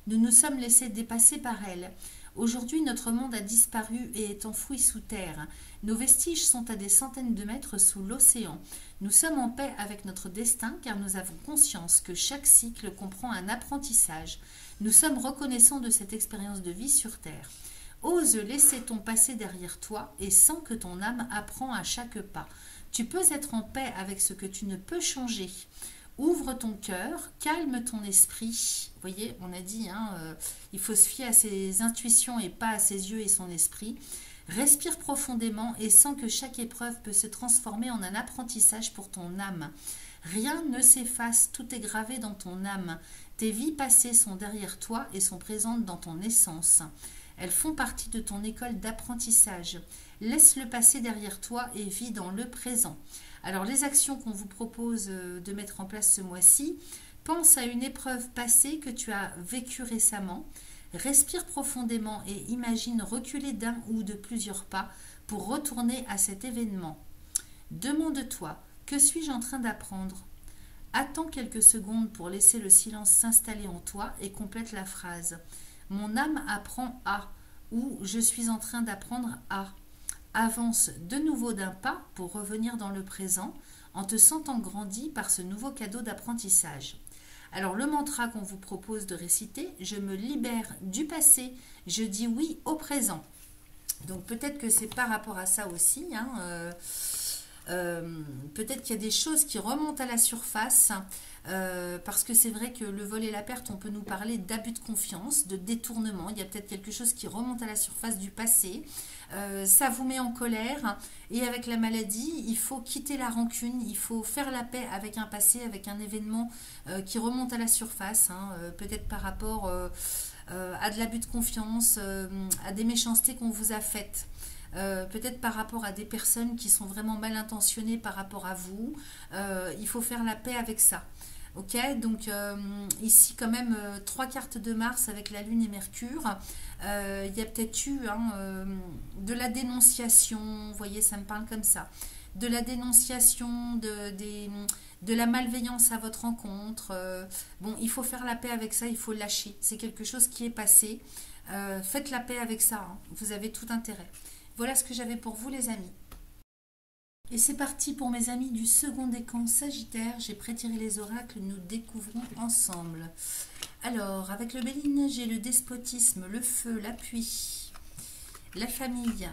Nous nous sommes laissés dépasser par elle. Aujourd'hui, notre monde a disparu et est enfoui sous terre. Nos vestiges sont à des centaines de mètres sous l'océan. Nous sommes en paix avec notre destin car nous avons conscience que chaque cycle comprend un apprentissage. Nous sommes reconnaissants de cette expérience de vie sur terre. Ose laisser ton passé derrière toi et sens que ton âme apprend à chaque pas. Tu peux être en paix avec ce que tu ne peux changer. Ouvre ton cœur, calme ton esprit. Vous voyez, on a dit, il faut se fier à ses intuitions et pas à ses yeux et son esprit. Respire profondément et sens que chaque épreuve peut se transformer en un apprentissage pour ton âme. Rien ne s'efface, tout est gravé dans ton âme. Tes vies passées sont derrière toi et sont présentes dans ton essence. Elles font partie de ton école d'apprentissage. Laisse le passé derrière toi et vis dans le présent. Alors les actions qu'on vous propose de mettre en place ce mois-ci, pense à une épreuve passée que tu as vécue récemment. Respire profondément et imagine reculer d'un ou de plusieurs pas pour retourner à cet événement. Demande-toi, que suis-je en train d'apprendre? Attends quelques secondes pour laisser le silence s'installer en toi et complète la phrase. Mon âme apprend à ou je suis en train d'apprendre à. Avance de nouveau d'un pas pour revenir dans le présent en te sentant grandi par ce nouveau cadeau d'apprentissage. Alors le mantra qu'on vous propose de réciter, je me libère du passé, je dis oui au présent. Donc peut-être que c'est par rapport à ça aussi, peut-être qu'il y a des choses qui remontent à la surface, parce que c'est vrai que le vol et la perte, on peut nous parler d'abus de confiance, de détournement. Il y a peut-être quelque chose qui remonte à la surface du passé. Ça vous met en colère, et avec la maladie, il faut quitter la rancune, il faut faire la paix avec un passé, avec un événement qui remonte à la surface, peut-être par rapport à de l'abus de confiance, à des méchancetés qu'on vous a faites. Peut-être par rapport à des personnes qui sont vraiment mal intentionnées par rapport à vous. Il faut faire la paix avec ça. Ok, donc ici quand même 3 cartes de Mars avec la Lune et Mercure. Il y a peut-être eu de la dénonciation, vous voyez, ça me parle comme ça. De la dénonciation, de la malveillance à votre rencontre. Bon, il faut faire la paix avec ça, il faut lâcher. C'est quelque chose qui est passé. Faites la paix avec ça, vous avez tout intérêt. Voilà ce que j'avais pour vous les amis. Et c'est parti pour mes amis du second décan Sagittaire. J'ai prétiré les oracles, nous découvrons ensemble. Alors, avec le Béline, j'ai le despotisme, le feu, l'appui, la famille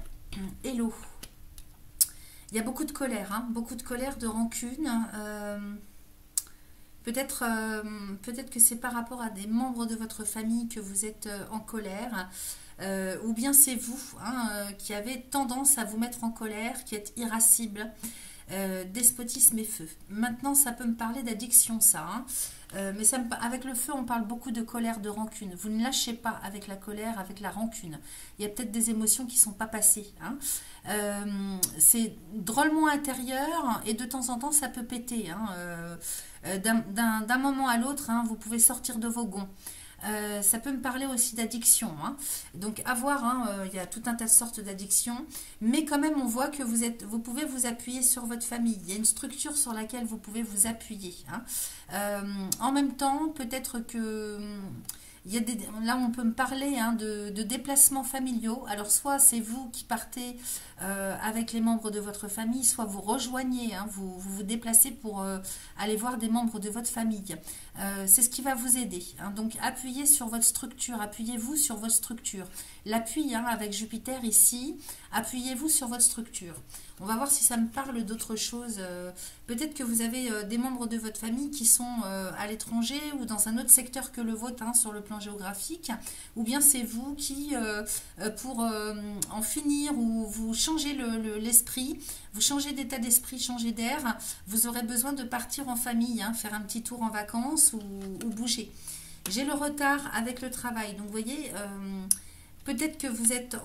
et l'eau. Il y a beaucoup de colère, beaucoup de colère, de rancune. Peut-être que c'est par rapport à des membres de votre famille que vous êtes en colère. Ou bien c'est vous qui avez tendance à vous mettre en colère, qui êtes irascible. Despotisme et feu. Maintenant, ça peut me parler d'addiction, ça. Mais avec le feu, on parle beaucoup de colère, de rancune. Vous ne lâchez pas avec la colère, avec la rancune. Il y a peut-être des émotions qui ne sont pas passées. C'est drôlement intérieur et de temps en temps, ça peut péter. D'un moment à l'autre, vous pouvez sortir de vos gonds. Ça peut me parler aussi d'addiction. Donc à voir, il y a tout un tas de sortes d'addictions, mais quand même on voit que vous pouvez vous appuyer sur votre famille. Il y a une structure sur laquelle vous pouvez vous appuyer. En même temps, peut-être que là on peut me parler de déplacements familiaux. Alors soit c'est vous qui partez avec les membres de votre famille, soit vous rejoignez, vous déplacez pour aller voir des membres de votre famille. C'est ce qui va vous aider. Donc appuyez sur votre structure, appuyez-vous sur votre structure. L'appui avec Jupiter ici, appuyez-vous sur votre structure. On va voir si ça me parle d'autre chose. Peut-être que vous avez des membres de votre famille qui sont à l'étranger ou dans un autre secteur que le vôtre sur le plan géographique. Ou bien c'est vous qui, pour en finir ou vous changez l'esprit, vous changez d'état d'esprit, changez d'air, vous aurez besoin de partir en famille, faire un petit tour en vacances ou bouger. J'ai le retard avec le travail. Donc vous voyez... peut-être que vous êtes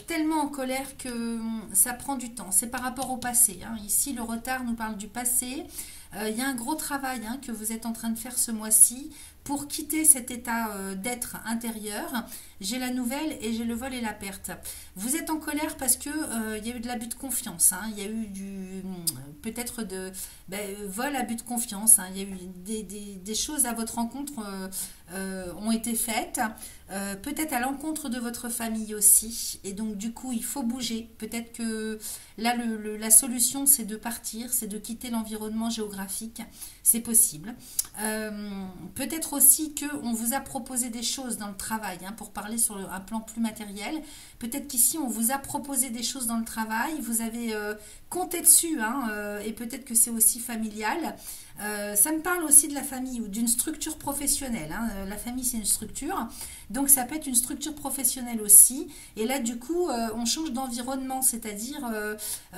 tellement en colère que ça prend du temps. C'est par rapport au passé. Ici, le retard nous parle du passé. Il y a un gros travail que vous êtes en train de faire ce mois-ci pour quitter cet état d'être intérieur. J'ai la nouvelle et j'ai le vol et la perte. Vous êtes en colère parce que il y a eu de l'abus de confiance. Il y a eu peut-être de vol, abus de confiance. Il y a eu des choses à votre rencontre ont été faites. Peut-être à l'encontre de votre famille aussi. Et donc du coup, il faut bouger. Peut-être que là, la solution, c'est de partir, c'est de quitter l'environnement géographique. C'est possible. Peut-être aussi qu'on vous a proposé des choses dans le travail, pour parler parler sur un plan plus matériel. Peut-être qu'ici, on vous a proposé des choses dans le travail, vous avez compté dessus, hein, et peut-être que c'est aussi familial. Ça me parle aussi de la famille ou d'une structure professionnelle, hein. La famille, c'est une structure, donc ça peut être une structure professionnelle aussi. Et là, du coup, on change d'environnement, c'est-à-dire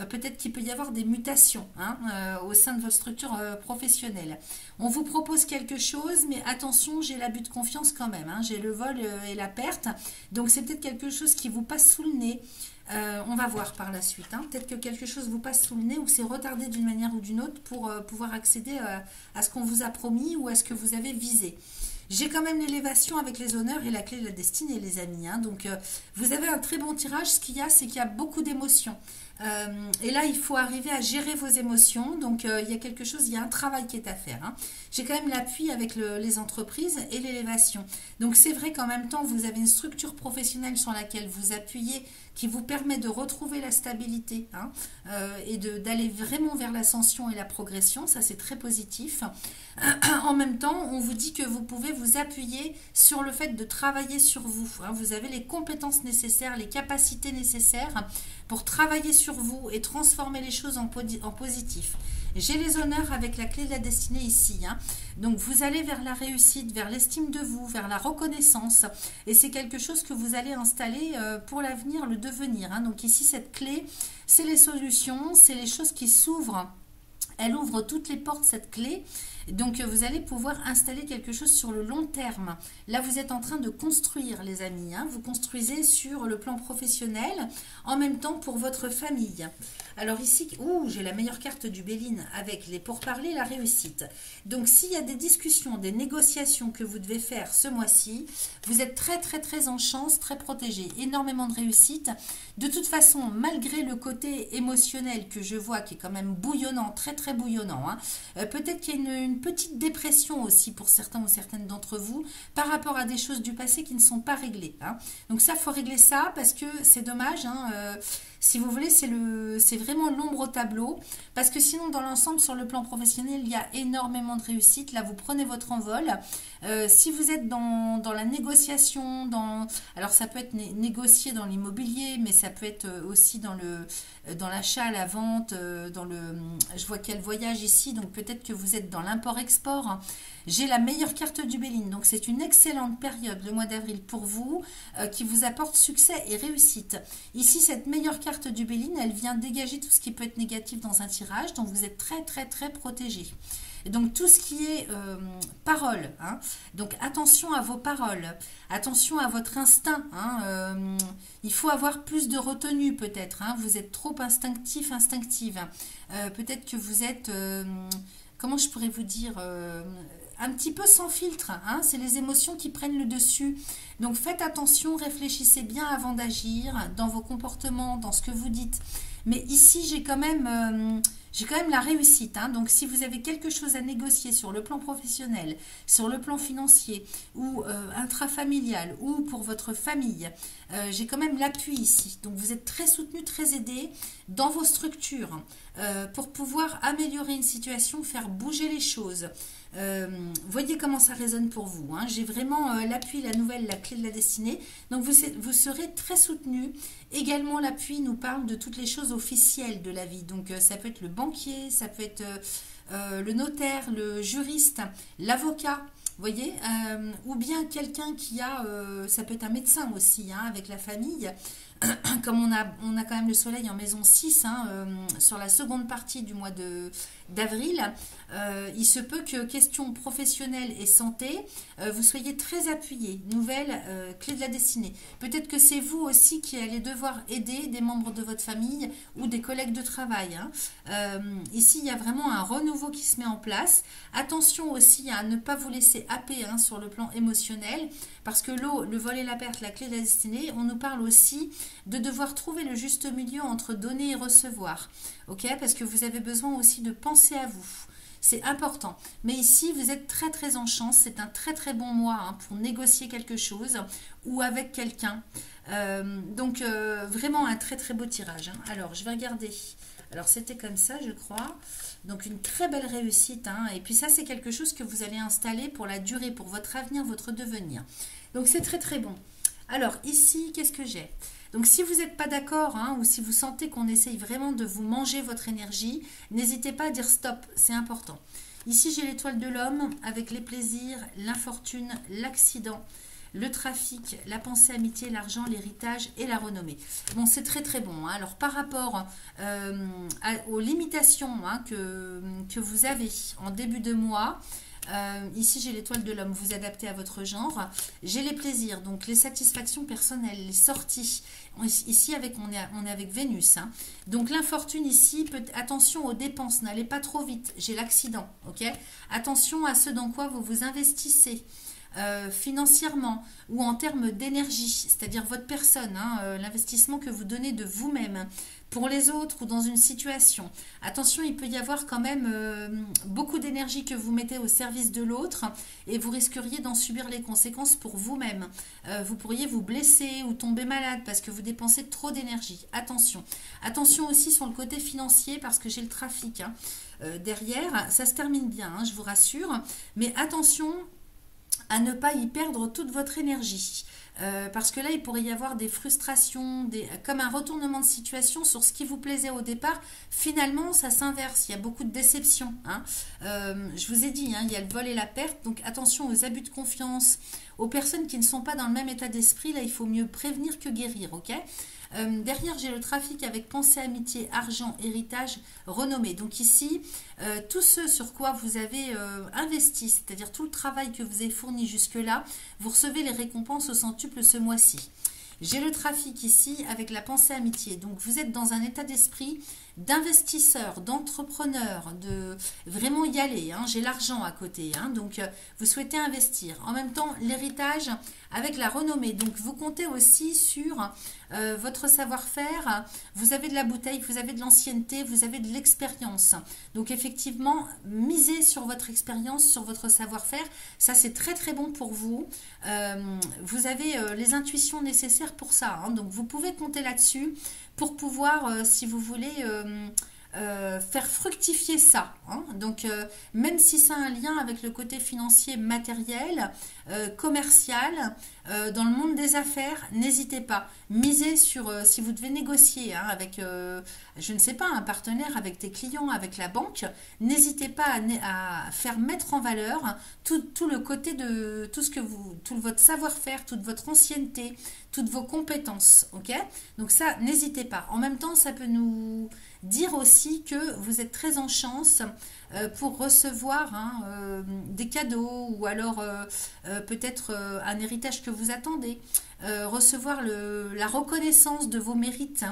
peut-être qu'il peut y avoir des mutations, hein, au sein de votre structure professionnelle. On vous propose quelque chose, mais attention, j'ai l'abus de confiance quand même, hein. J'ai le vol et la perte, donc c'est peut-être quelque chose qui vous passe sous le nez. On va voir par la suite, hein. Peut-être que quelque chose vous passe sous le nez ou c'est retardé d'une manière ou d'une autre pour pouvoir accéder à ce qu'on vous a promis ou à ce que vous avez visé. J'ai quand même l'élévation avec les honneurs et la clé de la destinée, les amis, hein. Donc, vous avez un très bon tirage. Ce qu'il y a, c'est qu'il y a beaucoup d'émotions. Et là, il faut arriver à gérer vos émotions. Donc, il y a quelque chose, il y a un travail qui est à faire, hein. J'ai quand même l'appui avec les entreprises et l'élévation. Donc, c'est vrai qu'en même temps, vous avez une structure professionnelle sur laquelle vous appuyez qui vous permet de retrouver la stabilité, hein, et d'aller vraiment vers l'ascension et la progression. Ça, c'est très positif. En même temps, on vous dit que vous pouvez vous appuyer sur le fait de travailler sur vous, hein. Vous avez les compétences nécessaires, les capacités nécessaires pour travailler sur vous et transformer les choses en positif. J'ai les honneurs avec la clé de la destinée ici, hein. Donc vous allez vers la réussite, vers l'estime de vous, vers la reconnaissance. Et c'est quelque chose que vous allez installer pour l'avenir, le devenir, hein. Donc ici, cette clé, c'est les solutions, c'est les choses qui s'ouvrent. Elle ouvre toutes les portes, cette clé. Donc, vous allez pouvoir installer quelque chose sur le long terme. Là, vous êtes en train de construire, les amis, hein. Vous construisez sur le plan professionnel, en même temps pour votre famille. Alors ici, j'ai la meilleure carte du Béline avec les pourparlers, la réussite. Donc, s'il y a des discussions, des négociations que vous devez faire ce mois-ci, vous êtes très, très, très en chance, très protégé. Énormément de réussite. De toute façon, malgré le côté émotionnel que je vois, qui est quand même bouillonnant, très, très bouillonnant, hein, peut-être qu'il y a une petite dépression aussi pour certains ou certaines d'entre vous par rapport à des choses du passé qui ne sont pas réglées, hein. Donc ça, il faut régler ça parce que c'est dommage, hein, si vous voulez, c'est vraiment l'ombre au tableau parce que sinon, dans l'ensemble, sur le plan professionnel, il y a énormément de réussite. Là, vous prenez votre envol. Si vous êtes dans la négociation, alors ça peut être négocié dans l'immobilier, mais ça peut être aussi dans l'achat, la vente, je vois qu'il y a le voyage ici, donc peut-être que vous êtes dans l'import-export. J'ai la meilleure carte du Béline, donc c'est une excellente période, le mois d'avril pour vous, qui vous apporte succès et réussite. Ici, cette meilleure carte du Béline, elle vient dégager tout ce qui peut être négatif dans un tirage, donc vous êtes très très très protégé. Et donc tout ce qui est parole, hein, donc attention à vos paroles, attention à votre instinct, hein, il faut avoir plus de retenue peut-être, hein, vous êtes trop instinctif, instinctive, peut-être que vous êtes, comment je pourrais vous dire, un petit peu sans filtre, hein, c'est les émotions qui prennent le dessus. Donc faites attention, réfléchissez bien avant d'agir dans vos comportements, dans ce que vous dites. Mais ici, j'ai quand même la réussite, hein. Donc si vous avez quelque chose à négocier sur le plan professionnel, sur le plan financier ou intrafamilial ou pour votre famille, j'ai quand même l'appui ici. Donc vous êtes très soutenu, très aidé dans vos structures pour pouvoir améliorer une situation, faire bouger les choses. Voyez comment ça résonne pour vous, hein. J'ai vraiment l'appui, la nouvelle, la clé de la destinée. Donc vous serez très soutenu. Également, l'appui nous parle de toutes les choses officielles de la vie. Donc ça peut être le banquier, ça peut être le notaire, le juriste, l'avocat. Voyez, ou bien quelqu'un qui a, ça peut être un médecin aussi, hein, avec la famille. Comme on a quand même le soleil en maison 6, hein, sur la seconde partie du mois d'avril, il se peut que question professionnelle et santé, vous soyez très appuyé. Nouvelle clé de la destinée. Peut-être que c'est vous aussi qui allez devoir aider des membres de votre famille ou des collègues de travail, hein. Ici, il y a vraiment un renouveau qui se met en place. Attention aussi à ne pas vous laisser happer, hein, sur le plan émotionnel, parce que le vol et la perte, la clé de la destinée, on nous parle aussi de devoir trouver le juste milieu entre donner et recevoir, ok, parce que vous avez besoin aussi de penser à vous. C'est important. Mais ici, vous êtes très très en chance. C'est un très très bon mois, hein, pour négocier quelque chose ou avec quelqu'un. Donc, vraiment un très très beau tirage, hein. Alors, je vais regarder. Alors, c'était comme ça, je crois. Donc, une très belle réussite, hein. Et puis ça, c'est quelque chose que vous allez installer pour la durée, pour votre avenir, votre devenir. Donc, c'est très très bon. Alors ici, qu'est-ce que j'ai? Donc si vous n'êtes pas d'accord, hein, ou si vous sentez qu'on essaye vraiment de vous manger votre énergie, n'hésitez pas à dire stop, c'est important. Ici j'ai l'étoile de l'homme avec les plaisirs, l'infortune, l'accident, le trafic, la pensée amitié, l'argent, l'héritage et la renommée. Bon, c'est très très bon, hein. Alors par rapport aux limitations, hein, que vous avez en début de mois, ici j'ai l'étoile de l'homme, vous adaptez à votre genre. J'ai les plaisirs, donc les satisfactions personnelles, les sorties. Ici on est avec Vénus, hein. Donc l'infortune ici, attention aux dépenses, n'allez pas trop vite. J'ai l'accident, ok. Attention à ce dans quoi vous vous investissez. Financièrement ou en termes d'énergie, c'est-à-dire votre personne, hein, l'investissement que vous donnez de vous-même pour les autres ou dans une situation. Attention, il peut y avoir quand même beaucoup d'énergie que vous mettez au service de l'autre et vous risqueriez d'en subir les conséquences pour vous-même. Vous pourriez vous blesser ou tomber malade parce que vous dépensez trop d'énergie. Attention. Attention aussi sur le côté financier parce que j'ai le trafic, hein. Derrière. Ça se termine bien, hein, je vous rassure. Mais attention à ne pas y perdre toute votre énergie. Parce que là, il pourrait y avoir des frustrations, comme un retournement de situation sur ce qui vous plaisait au départ. Finalement, ça s'inverse. Il y a beaucoup de déceptions, hein. Je vous ai dit, hein, il y a le vol et la perte. Donc attention aux abus de confiance, aux personnes qui ne sont pas dans le même état d'esprit. Là, il faut mieux prévenir que guérir, ok? Derrière, j'ai le trafic avec pensée, amitié, argent, héritage, renommée. Donc ici, tout ce sur quoi vous avez investi, c'est-à-dire tout le travail que vous avez fourni jusque-là, vous recevez les récompenses au centuple ce mois-ci. J'ai le trafic ici avec la pensée amitié. Donc vous êtes dans un état d'esprit d'investisseur, d'entrepreneur, de vraiment y aller, hein. J'ai l'argent à côté, hein. Donc vous souhaitez investir. En même temps, l'héritage avec la renommée. Donc vous comptez aussi sur votre savoir-faire. Vous avez de la bouteille, vous avez de l'ancienneté, vous avez de l'expérience. Donc effectivement, misez sur votre expérience, sur votre savoir-faire. Ça, c'est très très bon pour vous. Vous avez les intuitions nécessaires pour ça, hein. Donc vous pouvez compter là-dessus pour pouvoir, si vous voulez, faire fructifier ça, hein. Donc même si ça a un lien avec le côté financier, matériel, commercial, dans le monde des affaires, n'hésitez pas. Misez sur, si vous devez négocier, hein, avec, je ne sais pas, un partenaire, avec des clients, avec la banque, n'hésitez pas à faire mettre en valeur tout le côté de tout ce que tout votre savoir-faire, toute votre ancienneté, toutes vos compétences, ok? Donc ça, n'hésitez pas. En même temps, ça peut nous dire aussi que vous êtes très en chance pour recevoir, hein, des cadeaux ou alors peut-être un héritage que vous attendez, recevoir la reconnaissance de vos mérites,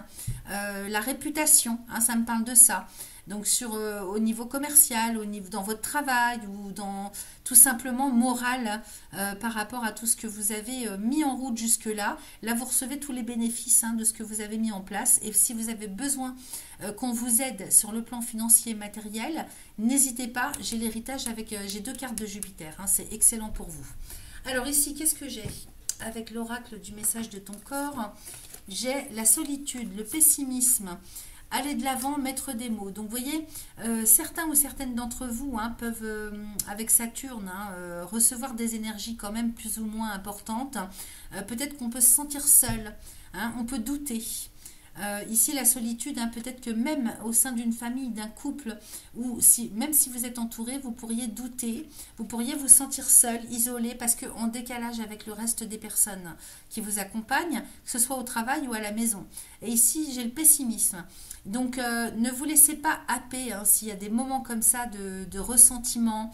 la réputation, hein, ça me parle de ça. Donc au niveau commercial, dans votre travail ou dans tout simplement moral, par rapport à tout ce que vous avez mis en route jusque-là. Là, vous recevez tous les bénéfices, hein, de ce que vous avez mis en place. Et si vous avez besoin qu'on vous aide sur le plan financier et matériel, n'hésitez pas. J'ai l'héritage avec j'ai 2 cartes de Jupiter, hein, c'est excellent pour vous. Alors ici, qu'est-ce que j'ai? Avec l'oracle du message de ton corps, j'ai la solitude, le pessimisme. Aller de l'avant, mettre des mots. Donc, vous voyez, certains ou certaines d'entre vous, hein, peuvent, avec Saturne, hein, recevoir des énergies quand même plus ou moins importantes. Peut-être qu'on peut se sentir seul, hein, on peut douter. Ici, la solitude, hein, peut-être que même au sein d'une famille, d'un couple, ou même si vous êtes entouré, vous pourriez douter, vous pourriez vous sentir seul, isolé, parce qu'en décalage avec le reste des personnes qui vous accompagnent, que ce soit au travail ou à la maison. Et ici, j'ai le pessimisme. Donc, ne vous laissez pas happer, hein, s'il y a des moments comme ça de ressentiment,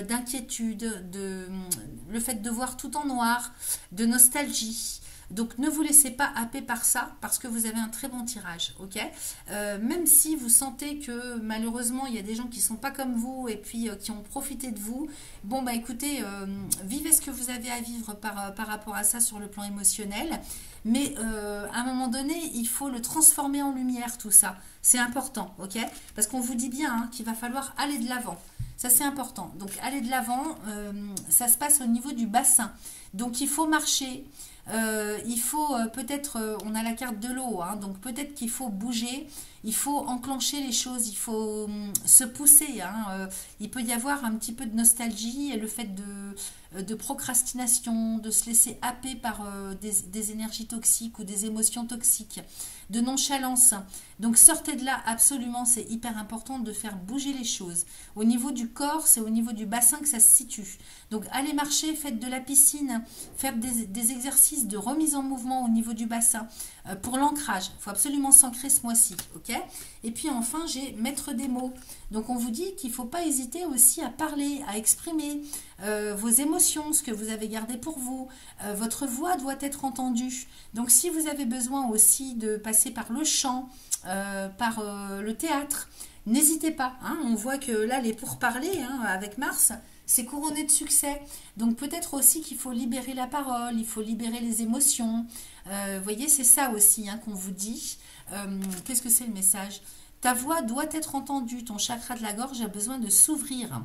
d'inquiétude, le fait de voir tout en noir, de nostalgie. Donc ne vous laissez pas happer par ça parce que vous avez un très bon tirage, ok? Même si vous sentez que malheureusement il y a des gens qui ne sont pas comme vous et puis qui ont profité de vous, bon bah écoutez, vivez ce que vous avez à vivre par rapport à ça sur le plan émotionnel, mais à un moment donné il faut le transformer en lumière tout ça, c'est important, ok? Parce qu'on vous dit bien, hein, qu'il va falloir aller de l'avant. Ça c'est important, donc aller de l'avant, ça se passe au niveau du bassin, donc il faut marcher. Il faut peut-être, on a la carte de l'eau, hein, donc peut-être qu'il faut bouger, il faut enclencher les choses, il faut se pousser, hein, il peut y avoir un petit peu de nostalgie et le fait de procrastination, de se laisser happer par des énergies toxiques ou des émotions toxiques, de nonchalance. Donc sortez de là absolument, c'est hyper important de faire bouger les choses. Au niveau du corps, c'est au niveau du bassin que ça se situe. Donc allez marcher, faites de la piscine, faites des exercices de remise en mouvement au niveau du bassin pour l'ancrage. Il faut absolument s'ancrer ce mois-ci, ok? Et puis enfin, j'ai mettre des mots. Donc on vous dit qu'il ne faut pas hésiter aussi à parler, à exprimer vos émotions, ce que vous avez gardé pour vous. Votre voix doit être entendue. Donc si vous avez besoin aussi de passer par le chant, par le théâtre, n'hésitez pas. Hein. On voit que là, les pourparlers avec Mars, c'est couronné de succès. Donc peut-être aussi qu'il faut libérer la parole, il faut libérer les émotions. Vous voyez, c'est ça aussi qu'on vous dit. Qu'est-ce que c'est le message? Ta voix doit être entendue, ton chakra de la gorge a besoin de s'ouvrir.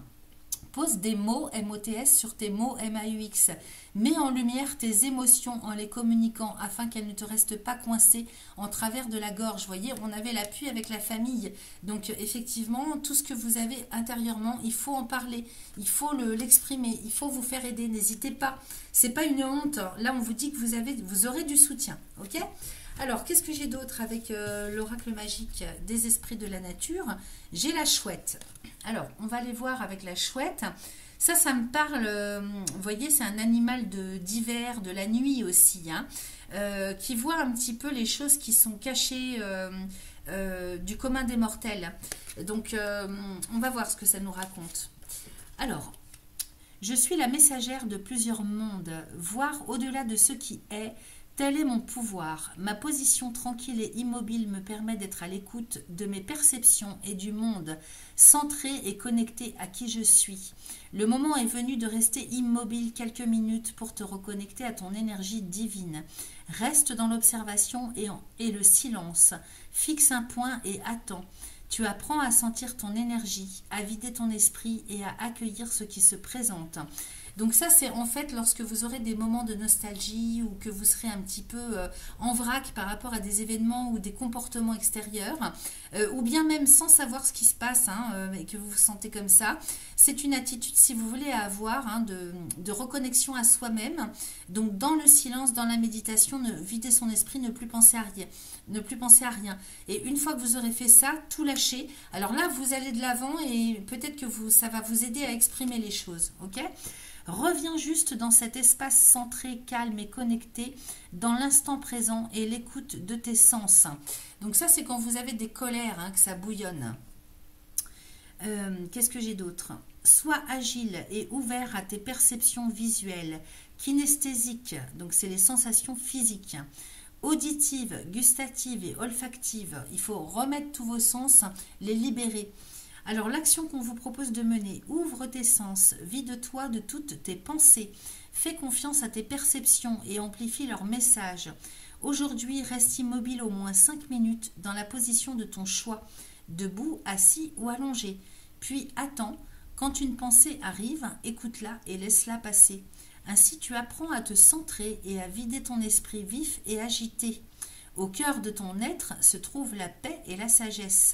Pose des mots MOTS sur tes mots MAUX. Mets en lumière tes émotions en les communiquant afin qu'elles ne te restent pas coincées en travers de la gorge. Vous voyez, on avait l'appui avec la famille. Donc effectivement, tout ce que vous avez intérieurement, il faut en parler. Il faut l'exprimer. Il faut vous faire aider. N'hésitez pas. C'est pas une honte. Là, on vous dit que vous aurez du soutien. Ok ? Alors, qu'est-ce que j'ai d'autre avec l'oracle magique des esprits de la nature? J'ai la chouette. Alors, on va aller voir avec la chouette. Ça me parle, vous voyez, c'est un animal d'hiver, de la nuit aussi, qui voit un petit peu les choses qui sont cachées du commun des mortels. Donc, on va voir ce que ça nous raconte. Alors, je suis la messagère de plusieurs mondes, voir au-delà de ce qui est. Tel est mon pouvoir. Ma position tranquille et immobile me permet d'être à l'écoute de mes perceptions et du monde, centré et connecté à qui je suis. Le moment est venu de rester immobile quelques minutes pour te reconnecter à ton énergie divine. Reste dans l'observation et le silence. Fixe un point et attends. Tu apprends à sentir ton énergie, à vider ton esprit et à accueillir ce qui se présente. Donc ça, c'est en fait lorsque vous aurez des moments de nostalgie ou que vous serez un petit peu en vrac par rapport à des événements ou des comportements extérieurs, ou bien même sans savoir ce qui se passe et que vous vous sentez comme ça. C'est une attitude, si vous voulez, à avoir de reconnexion à soi-même. Donc dans le silence, dans la méditation, vider son esprit, ne plus penser à rien. Ne plus penser à rien. Et une fois que vous aurez fait ça, tout lâcher. Alors là, vous allez de l'avant et peut-être que ça va vous aider à exprimer les choses. Ok ? Reviens juste dans cet espace centré, calme et connecté, dans l'instant présent et l'écoute de tes sens. Donc ça, c'est quand vous avez des colères, que ça bouillonne. Qu'est-ce que j'ai d'autre? Sois agile et ouvert à tes perceptions visuelles, kinesthésiques, donc c'est les sensations physiques, auditives, gustatives et olfactives. Il faut remettre tous vos sens, les libérer. Alors l'action qu'on vous propose de mener, ouvre tes sens, vide-toi de toutes tes pensées, fais confiance à tes perceptions et amplifie leur message. Aujourd'hui, reste immobile au moins 5 minutes dans la position de ton choix, debout, assis ou allongé. Puis attends, quand une pensée arrive, écoute-la et laisse-la passer. Ainsi tu apprends à te centrer et à vider ton esprit vif et agité. Au cœur de ton être se trouvent la paix et la sagesse.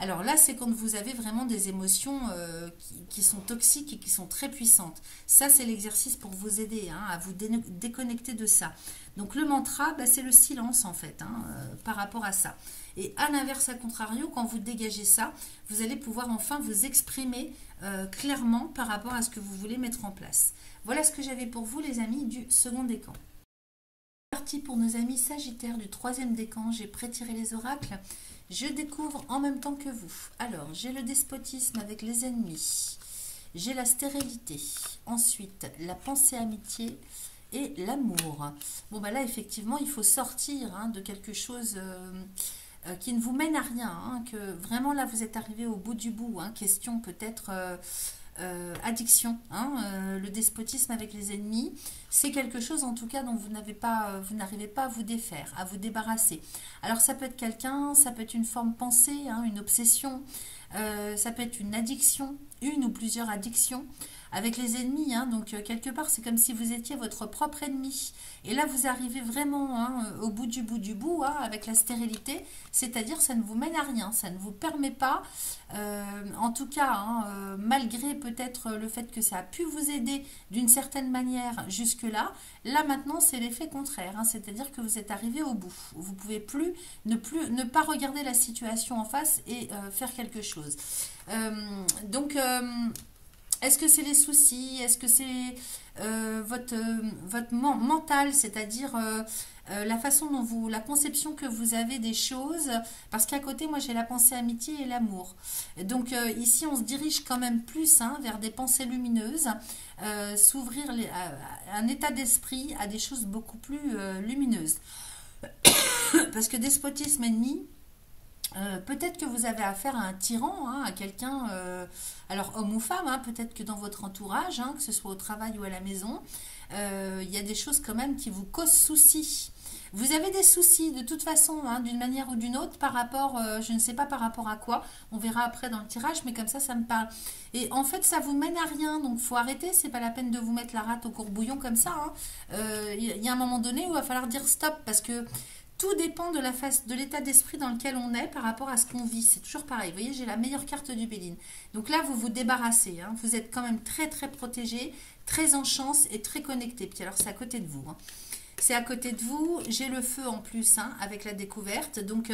Alors là, c'est quand vous avez vraiment des émotions qui sont toxiques et qui sont très puissantes. Ça, c'est l'exercice pour vous aider à vous déconnecter de ça. Donc le mantra, c'est le silence en fait, par rapport à ça. Et à l'inverse, à contrario, quand vous dégagez ça, vous allez pouvoir enfin vous exprimer clairement par rapport à ce que vous voulez mettre en place. Voilà ce que j'avais pour vous, les amis du second décan. Parti pour nos amis sagittaires du troisième décan, j'ai prétiré les oracles. Je découvre en même temps que vous. Alors, j'ai le despotisme avec les ennemis. J'ai la stérilité. Ensuite, la pensée amitié et l'amour. Bon, là, effectivement, il faut sortir de quelque chose qui ne vous mène à rien. Que vraiment, là, vous êtes arrivé au bout du bout. Question peut-être... addiction, le despotisme avec les ennemis, c'est quelque chose en tout cas dont vous n'arrivez pas à vous défaire, à vous débarrasser. Alors ça peut être quelqu'un, ça peut être une forme pensée, une obsession, ça peut être une addiction, une ou plusieurs addictions. avec les ennemis, hein. Donc quelque part c'est comme si vous étiez votre propre ennemi. Et là vous arrivez vraiment, hein, au bout du bout, hein, avec la stérilité, c'est-à-dire ça ne vous mène à rien, ça ne vous permet pas, en tout cas, hein, malgré peut-être le fait que ça a pu vous aider d'une certaine manière jusque-là, là maintenant c'est l'effet contraire, hein, c'est-à-dire que vous êtes arrivé au bout. Vous pouvez plus ne pas regarder la situation en face et faire quelque chose. Donc est-ce que c'est les soucis? Est-ce que c'est votre mental, c'est-à-dire la façon dont la conception que vous avez des choses? Parce qu'à côté, moi, j'ai la pensée amitié et l'amour. Donc ici, on se dirige quand même plus, hein, vers des pensées lumineuses, s'ouvrir à un état d'esprit à des choses beaucoup plus lumineuses. Parce que despotisme ennemi, peut-être que vous avez affaire à un tyran, hein, à quelqu'un, alors homme ou femme, hein, peut-être que dans votre entourage, hein, que ce soit au travail ou à la maison, il y a des choses quand même qui vous causent souci. Vous avez des soucis de toute façon, hein, d'une manière ou d'une autre, par rapport, je ne sais pas par rapport à quoi, on verra après dans le tirage, mais comme ça me parle. Et en fait, ça vous mène à rien, donc faut arrêter, c'est pas la peine de vous mettre la rate au courbouillon comme ça, hein. Y a un moment donné où il va falloir dire stop, parce que tout dépend de de l'état d'esprit dans lequel on est par rapport à ce qu'on vit. C'est toujours pareil. Vous voyez, j'ai la meilleure carte du Béline. Donc là, vous vous débarrassez, hein. Vous êtes quand même très, très protégé, très en chance et très connecté. Puis alors, c'est à côté de vous, hein. C'est à côté de vous. J'ai le feu en plus, hein, avec la découverte. Donc,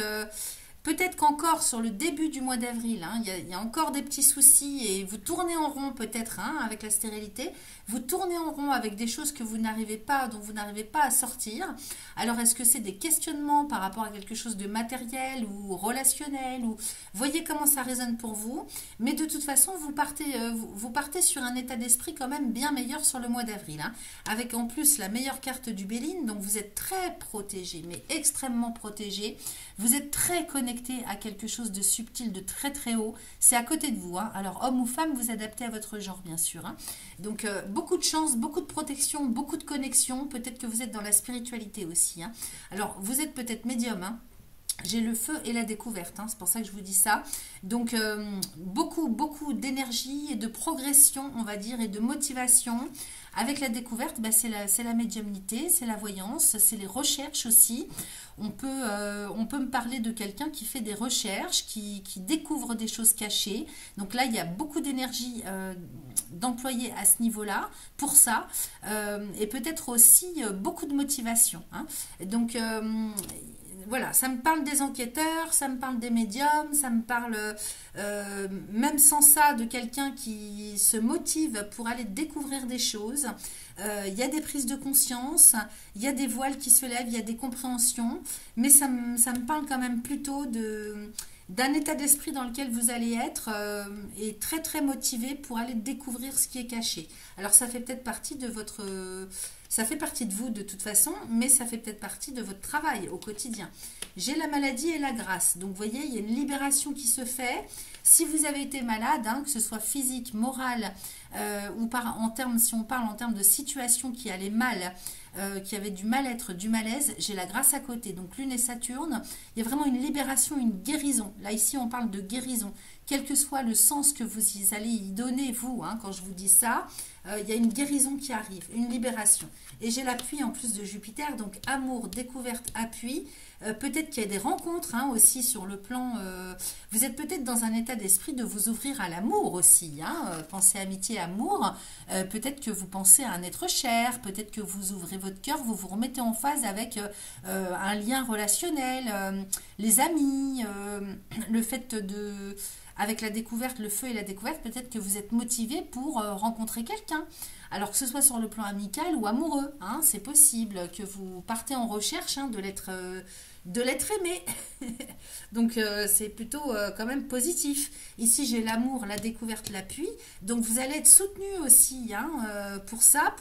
peut-être qu'encore sur le début du mois d'avril, hein, il y a encore des petits soucis et vous tournez en rond peut-être, hein, avec la stérilité. Vous tournez en rond avec des choses que vous n'arrivez pas, dont vous n'arrivez pas à sortir. Alors, est-ce que c'est des questionnements par rapport à quelque chose de matériel ou relationnel, ou voyez comment ça résonne pour vous. Mais de toute façon, vous partez sur un état d'esprit quand même bien meilleur sur le mois d'avril, hein, avec en plus la meilleure carte du Béline. Donc, vous êtes très protégé, mais extrêmement protégé. Vous êtes très connecté à quelque chose de subtil, de très très haut. C'est à côté de vous, hein. Alors, homme ou femme, vous adaptez à votre genre, bien sûr, hein. Donc, beaucoup de chance, beaucoup de protection, beaucoup de connexion. Peut-être que vous êtes dans la spiritualité aussi, hein. Alors, vous êtes peut-être médium, hein. J'ai le feu et la découverte, hein, c'est pour ça que je vous dis ça. Donc, beaucoup d'énergie et de progression, on va dire, et de motivation. Avec la découverte, bah, c'est la médiumnité, c'est la voyance, c'est les recherches aussi. On peut me parler de quelqu'un qui fait des recherches, qui découvre des choses cachées. Donc là, il y a beaucoup d'énergie d'employés à ce niveau-là, pour ça. Et peut-être aussi beaucoup de motivation, hein. Donc, voilà, ça me parle des enquêteurs, ça me parle des médiums, ça me parle, même sans ça, de quelqu'un qui se motive pour aller découvrir des choses. Il y a des prises de conscience, il y a des voiles qui se lèvent, il y a des compréhensions, mais ça me parle quand même plutôt d'un état d'esprit dans lequel vous allez être, et très très motivé pour aller découvrir ce qui est caché. Alors ça fait peut-être partie de ça fait partie de vous de toute façon, mais ça fait peut-être partie de votre travail au quotidien. J'ai la maladie et la grâce. Donc, vous voyez, il y a une libération qui se fait. Si vous avez été malade, hein, que ce soit physique, morale, ou si on parle en termes de situation qui allait mal, qui avait du mal-être, du malaise, j'ai la grâce à côté. Donc, Lune et Saturne, il y a vraiment une libération, une guérison. Là, ici, on parle de guérison. Quel que soit le sens que vous allez y donner, vous, hein, quand je vous dis ça, il y a une guérison qui arrive, une libération. Et j'ai l'appui en plus de Jupiter, donc amour, découverte, appui. Peut-être qu'il y a des rencontres, hein, aussi sur le plan... vous êtes peut-être dans un état d'esprit de vous ouvrir à l'amour aussi, hein, pensez amitié, amour. Peut-être que vous pensez à un être cher, peut-être que vous ouvrez votre cœur, vous vous remettez en phase avec un lien relationnel, les amis, le fait de... Avec la découverte, le feu et la découverte, peut-être que vous êtes motivé pour rencontrer quelqu'un. Alors que ce soit sur le plan amical ou amoureux, hein, c'est possible que vous partez en recherche, hein, de l'être aimé. Donc c'est plutôt quand même positif. Ici j'ai l'amour, la découverte, l'appui. Donc vous allez être soutenu aussi, hein, pour ça,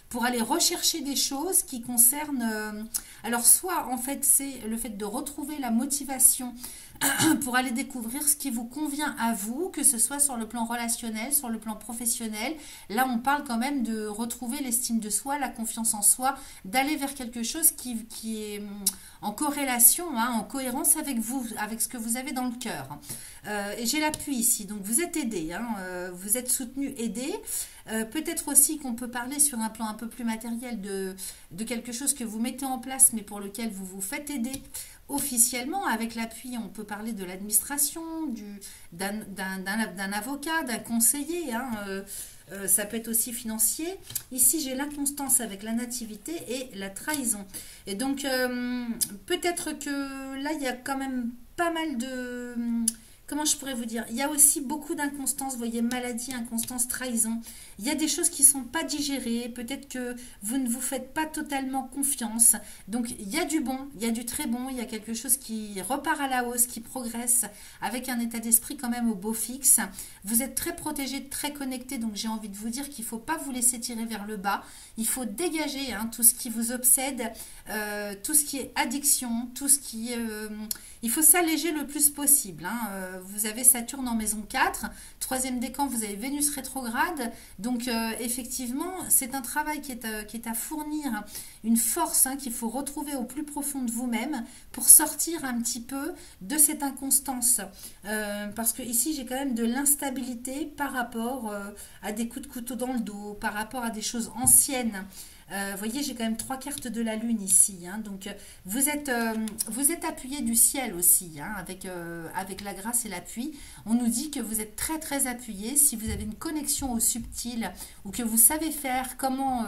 pour aller rechercher des choses qui concernent... alors, soit, en fait, c'est le fait de retrouver la motivation pour aller découvrir ce qui vous convient à vous, que ce soit sur le plan relationnel, sur le plan professionnel. Là, on parle quand même de retrouver l'estime de soi, la confiance en soi, d'aller vers quelque chose qui est en corrélation, hein, en cohérence avec vous, avec ce que vous avez dans le cœur. Et j'ai l'appui ici, donc vous êtes aidé, hein, vous êtes soutenu, aidé. Peut-être aussi qu'on peut parler sur un plan un peu plus matériel de quelque chose que vous mettez en place, mais pour lequel vous vous faites aider officiellement. Avec l'appui, on peut parler de l'administration, d'un avocat, d'un conseiller, hein, ça peut être aussi financier. Ici, j'ai l'inconstance avec la nativité et la trahison. Et donc, peut-être que là, il y a quand même pas mal de... Comment je pourrais vous dire? Il y a aussi beaucoup d'inconstance, vous voyez, maladie, inconstance, trahison. Il y a des choses qui ne sont pas digérées, peut-être que vous ne vous faites pas totalement confiance. Donc, il y a du bon, il y a du très bon, il y a quelque chose qui repart à la hausse, qui progresse, avec un état d'esprit quand même au beau fixe. Vous êtes très protégé, très connecté, donc j'ai envie de vous dire qu'il ne faut pas vous laisser tirer vers le bas. Il faut dégager, hein, tout ce qui vous obsède, tout ce qui est addiction, tout ce qui... il faut s'alléger le plus possible, hein. Vous avez Saturne en maison 4, troisième décan, vous avez Vénus rétrograde. Donc, effectivement, c'est un travail qui est à fournir, une force, hein, qu'il faut retrouver au plus profond de vous-même pour sortir un petit peu de cette inconstance. Parce que ici, j'ai quand même de l'instabilité par rapport à des coups de couteau dans le dos, par rapport à des choses anciennes. Vous voyez, j'ai quand même 3 cartes de la lune ici, hein, donc vous êtes appuyé du ciel aussi, hein, avec la grâce et l'appui. On nous dit que vous êtes très très appuyé. Si vous avez une connexion au subtil ou que vous savez faire comment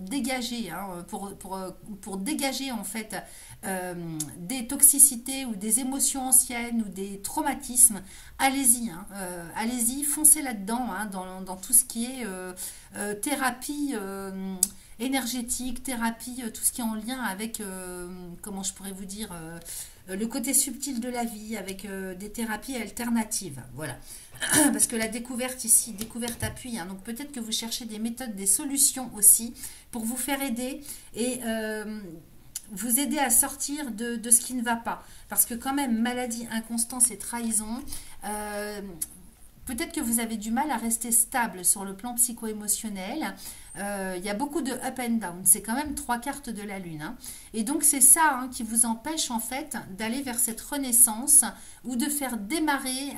dégager, hein, pour dégager en fait des toxicités ou des émotions anciennes ou des traumatismes, allez-y, hein, allez-y, foncez là-dedans, hein, dans tout ce qui est thérapie énergétique, thérapie, tout ce qui est en lien avec, comment je pourrais vous dire, le côté subtil de la vie, avec des thérapies alternatives. Voilà. Parce que la découverte ici, découverte appui, hein, donc peut-être que vous cherchez des méthodes, des solutions aussi pour vous faire aider et vous aider à sortir de ce qui ne va pas. Parce que quand même, maladie, inconstance et trahison... peut-être que vous avez du mal à rester stable sur le plan psycho-émotionnel. Il y a beaucoup de up and down. C'est quand même 3 cartes de la lune, hein. Et donc, c'est ça, hein, qui vous empêche en fait d'aller vers cette renaissance ou de faire démarrer,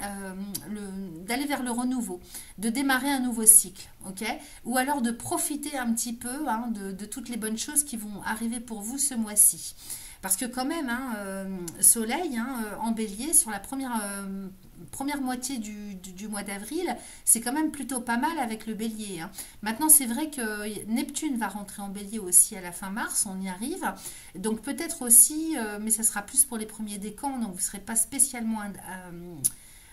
d'aller vers le renouveau, de démarrer un nouveau cycle. Ok, ou alors de profiter un petit peu, hein, de toutes les bonnes choses qui vont arriver pour vous ce mois-ci. Parce que quand même, hein, Soleil, hein, en bélier, sur la première moitié du mois d'avril, c'est quand même plutôt pas mal avec le bélier, hein. Maintenant, c'est vrai que Neptune va rentrer en bélier aussi à la fin mars, on y arrive. Donc peut-être aussi, mais ça sera plus pour les premiers décans, donc vous ne serez pas spécialement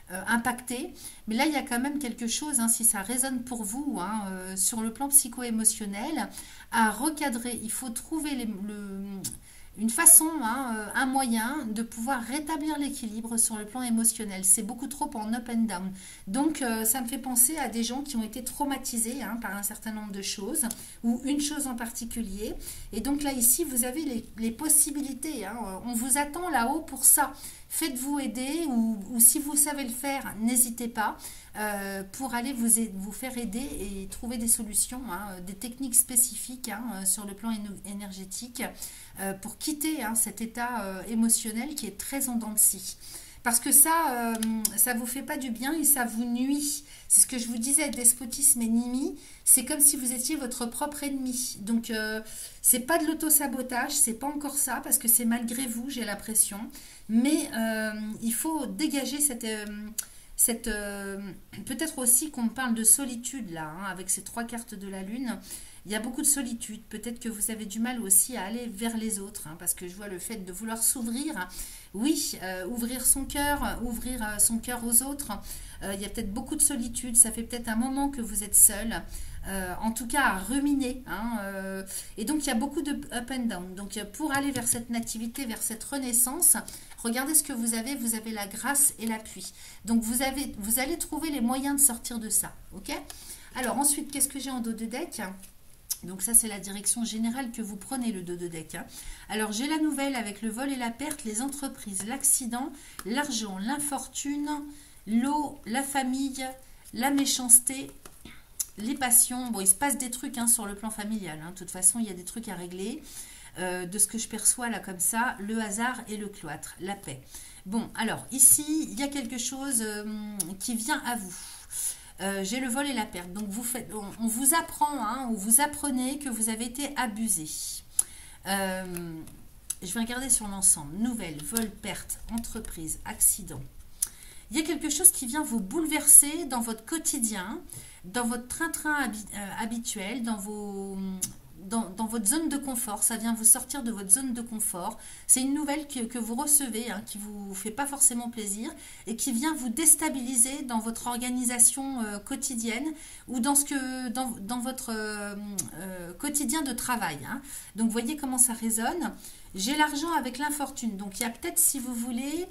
impacté. Mais là, il y a quand même quelque chose, hein, si ça résonne pour vous, hein, sur le plan psycho-émotionnel, à recadrer. Il faut trouver une façon, hein, un moyen de pouvoir rétablir l'équilibre sur le plan émotionnel. C'est beaucoup trop en up and down. Donc, ça me fait penser à des gens qui ont été traumatisés, hein, par un certain nombre de choses, ou une chose en particulier. Et donc là, ici, vous avez les possibilités, hein. On vous attend là-haut pour ça. Faites-vous aider, ou si vous savez le faire, n'hésitez pas, pour aller vous faire aider et trouver des solutions, hein, des techniques spécifiques, hein, sur le plan énergétique, pour quitter, hein, cet état émotionnel qui est très en dents de scie. Parce que ça vous fait pas du bien et ça vous nuit. C'est ce que je vous disais, despotisme ennemi, c'est comme si vous étiez votre propre ennemi. Donc, c'est pas de l'auto-sabotage, c'est pas encore ça, parce que c'est malgré vous, j'ai l'impression. Mais il faut dégager peut-être aussi qu'on parle de solitude là, hein, avec ces 3 cartes de la lune. Il y a beaucoup de solitude. Peut-être que vous avez du mal aussi à aller vers les autres, hein, parce que je vois le fait de vouloir s'ouvrir. Oui, ouvrir son cœur aux autres. Il y a peut-être beaucoup de solitude. Ça fait peut-être un moment que vous êtes seul. En tout cas, à ruminer, hein, et donc, il y a beaucoup de up and down. Donc, pour aller vers cette nativité, vers cette renaissance, regardez ce que vous avez. Vous avez la grâce et l'appui. Donc, vous allez trouver les moyens de sortir de ça. Ok ? Alors, ensuite, qu'est-ce que j'ai en dos de deck ? Donc ça, c'est la direction générale que vous prenez, le dos de deck. Hein. Alors, j'ai la nouvelle avec le vol et la perte, les entreprises, l'accident, l'argent, l'infortune, l'eau, la famille, la méchanceté, les passions. Bon, il se passe des trucs hein, sur le plan familial. Hein. De toute façon, il y a des trucs à régler. De ce que je perçois là comme ça, le hasard et le cloître, la paix. Bon, alors, ici, il y a quelque chose qui vient à vous. J'ai le vol et la perte. Donc, on vous apprend, hein, ou vous apprenez que vous avez été abusé. Je vais regarder sur l'ensemble. Nouvelle, vol, perte, entreprise, accident. Il y a quelque chose qui vient vous bouleverser dans votre quotidien, dans votre train-train habituel, dans votre zone de confort. Ça vient vous sortir de votre zone de confort. C'est une nouvelle que vous recevez, hein, qui ne vous fait pas forcément plaisir et qui vient vous déstabiliser dans votre organisation quotidienne ou dans votre quotidien de travail. Hein. Donc, vous voyez comment ça résonne. J'ai l'argent avec l'infortune. Donc, il y a peut-être, si vous voulez,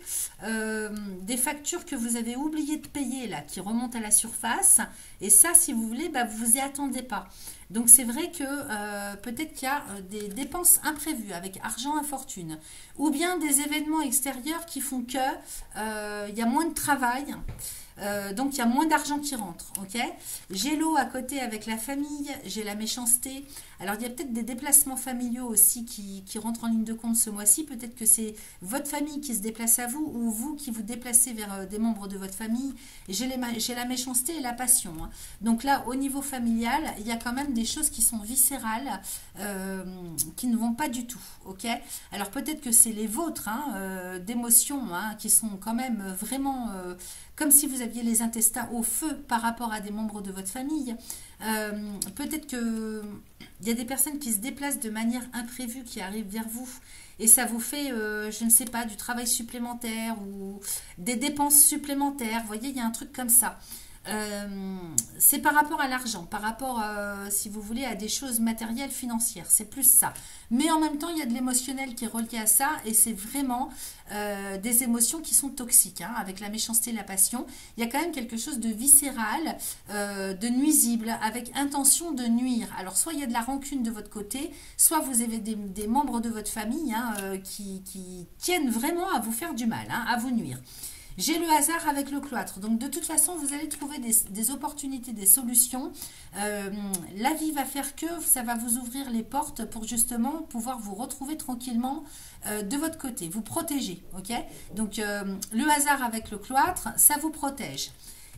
des factures que vous avez oublié de payer, là, qui remontent à la surface. Et ça, si vous voulez, bah, vous vous y attendez pas. Donc, c'est vrai que peut-être qu'il y a des dépenses imprévues avec argent, infortune. Ou bien des événements extérieurs qui font que il y a moins de travail. Donc, il y a moins d'argent qui rentre. Ok. J'ai l'eau à côté avec la famille. J'ai la méchanceté. Alors, il y a peut-être des déplacements familiaux aussi qui rentrent en ligne de compte ce mois-ci. Peut-être que c'est votre famille qui se déplace à vous ou vous qui vous déplacez vers des membres de votre famille. J'ai la méchanceté et la passion. Hein. Donc là, au niveau familial, il y a quand même des choses qui sont viscérales, qui ne vont pas du tout. Ok. Alors, peut-être que c'est les vôtres hein, d'émotions hein, qui sont quand même vraiment... comme si vous aviez les intestins au feu par rapport à des membres de votre famille. Peut-être que il y a des personnes qui se déplacent de manière imprévue, qui arrivent vers vous. Et ça vous fait, je ne sais pas, du travail supplémentaire ou des dépenses supplémentaires. Vous voyez, il y a un truc comme ça. C'est par rapport à l'argent, par rapport, si vous voulez, à des choses matérielles, financières. C'est plus ça. Mais en même temps, il y a de l'émotionnel qui est relié à ça et c'est vraiment des émotions qui sont toxiques. Hein, avec la méchanceté et la passion, il y a quand même quelque chose de viscéral, de nuisible, avec intention de nuire. Alors, soit il y a de la rancune de votre côté, soit vous avez des membres de votre famille hein, qui tiennent vraiment à vous faire du mal, hein, à vous nuire. J'ai le hasard avec le cloître. Donc, de toute façon, vous allez trouver des opportunités, des solutions. La vie va faire que ça va vous ouvrir les portes pour justement pouvoir vous retrouver tranquillement de votre côté. Vous protéger, ok? Donc, le hasard avec le cloître, ça vous protège.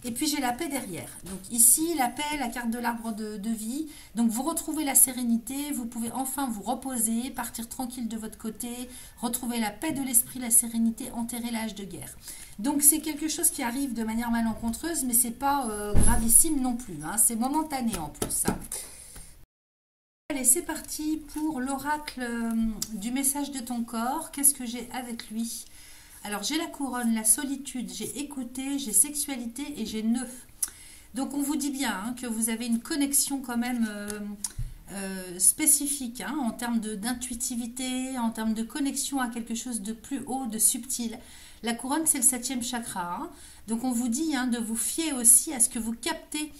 Et puis, j'ai la paix derrière. Donc, ici, la paix, la carte de l'arbre de vie. Donc, vous retrouvez la sérénité. Vous pouvez enfin vous reposer, partir tranquille de votre côté, retrouver la paix de l'esprit, la sérénité, enterrer l'âge de guerre. Donc, c'est quelque chose qui arrive de manière malencontreuse, mais ce n'est pas gravissime non plus. Hein. C'est momentané en plus. Hein. Allez, c'est parti pour l'oracle du message de ton corps. Qu'est-ce que j'ai avec lui ? Alors, j'ai la couronne, la solitude, j'ai écouté, j'ai sexualité et j'ai nœud. Donc, on vous dit bien hein, que vous avez une connexion quand même spécifique hein, en termes d'intuitivité, en termes de connexion à quelque chose de plus haut, de subtil. La couronne, c'est le 7e chakra. Hein. Donc, on vous dit hein, de vous fier aussi à ce que vous captez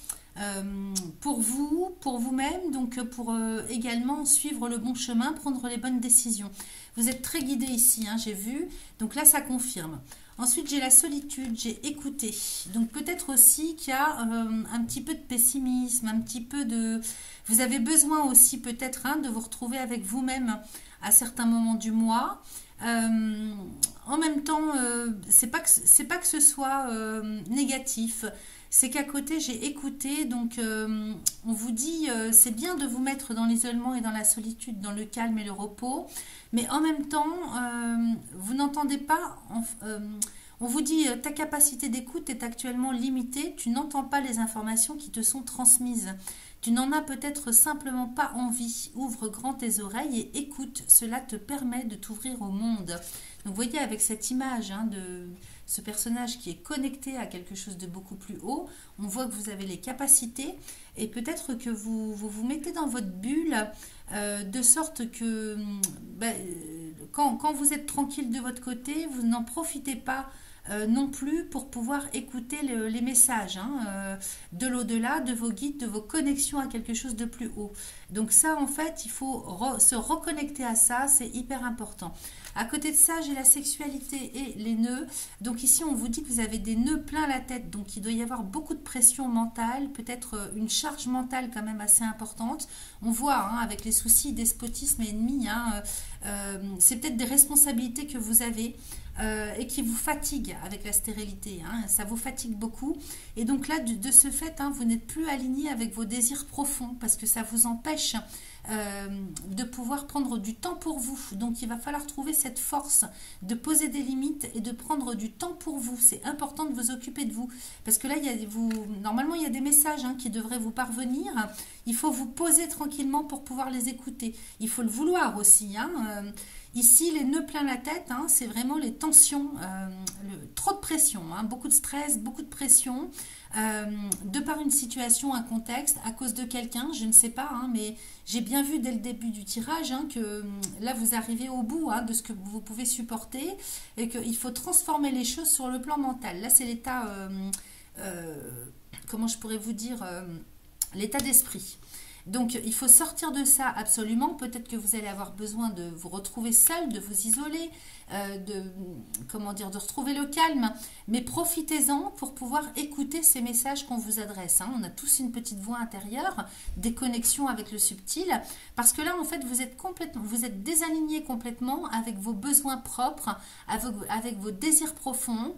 pour vous, pour vous-même, donc pour également suivre le bon chemin, prendre les bonnes décisions. Vous êtes très guidé ici, hein, j'ai vu. Donc là, ça confirme. Ensuite, j'ai la solitude, j'ai écouté. Donc peut-être aussi qu'il y a un petit peu de pessimisme, un petit peu de... Vous avez besoin aussi peut-être hein, de vous retrouver avec vous-même à certains moments du mois. En même temps, c'est pas que ce soit négatif. C'est qu'à côté, j'ai écouté, donc on vous dit, c'est bien de vous mettre dans l'isolement et dans la solitude, dans le calme et le repos, mais en même temps, vous n'entendez pas, on vous dit, ta capacité d'écoute est actuellement limitée, tu n'entends pas les informations qui te sont transmises. Tu n'en as peut-être simplement pas envie. Ouvre grand tes oreilles et écoute, cela te permet de t'ouvrir au monde. Donc vous voyez avec cette image hein, de ce personnage qui est connecté à quelque chose de beaucoup plus haut, on voit que vous avez les capacités et peut-être que vous mettez dans votre bulle de sorte que quand vous êtes tranquille de votre côté, vous n'en profitez pas non plus pour pouvoir écouter les messages de l'au-delà, de vos guides, de vos connexions à quelque chose de plus haut. Donc ça, en fait, il faut se reconnecter à ça, c'est hyper important. À côté de ça, j'ai la sexualité et les nœuds. Donc ici, on vous dit que vous avez des nœuds plein la tête. Donc il doit y avoir beaucoup de pression mentale, peut-être une charge mentale quand même assez importante. On voit avec les soucis, despotisme et ennemis, c'est peut-être des responsabilités que vous avez et qui vous fatiguent avec la stérilité. Ça vous fatigue beaucoup. Et donc là, de ce fait, vous n'êtes plus aligné avec vos désirs profonds parce que ça vous empêche de pouvoir prendre du temps pour vous. Donc il va falloir trouver cette force de poser des limites et de prendre du temps pour vous. C'est important de vous occuper de vous parce que là normalement il y a des messages qui devraient vous parvenir. Il faut vous poser tranquillement pour pouvoir les écouter. Il faut le vouloir aussi. Ici, les nœuds plein la tête, c'est vraiment les tensions, trop de pression, beaucoup de stress, beaucoup de pression, de par une situation, un contexte, à cause de quelqu'un, je ne sais pas, mais j'ai bien vu dès le début du tirage que là, vous arrivez au bout de ce que vous pouvez supporter et qu'il faut transformer les choses sur le plan mental. Là, c'est l'état, comment je pourrais vous dire, l'état d'esprit. Donc, il faut sortir de ça absolument. Peut-être que vous allez avoir besoin de vous retrouver seul, de vous isoler, de retrouver le calme. Mais profitez-en pour pouvoir écouter ces messages qu'on vous adresse. On a tous une petite voix intérieure, des connexions avec le subtil. Parce que là, en fait, vous êtes désaligné complètement avec vos besoins propres, avec vos désirs profonds.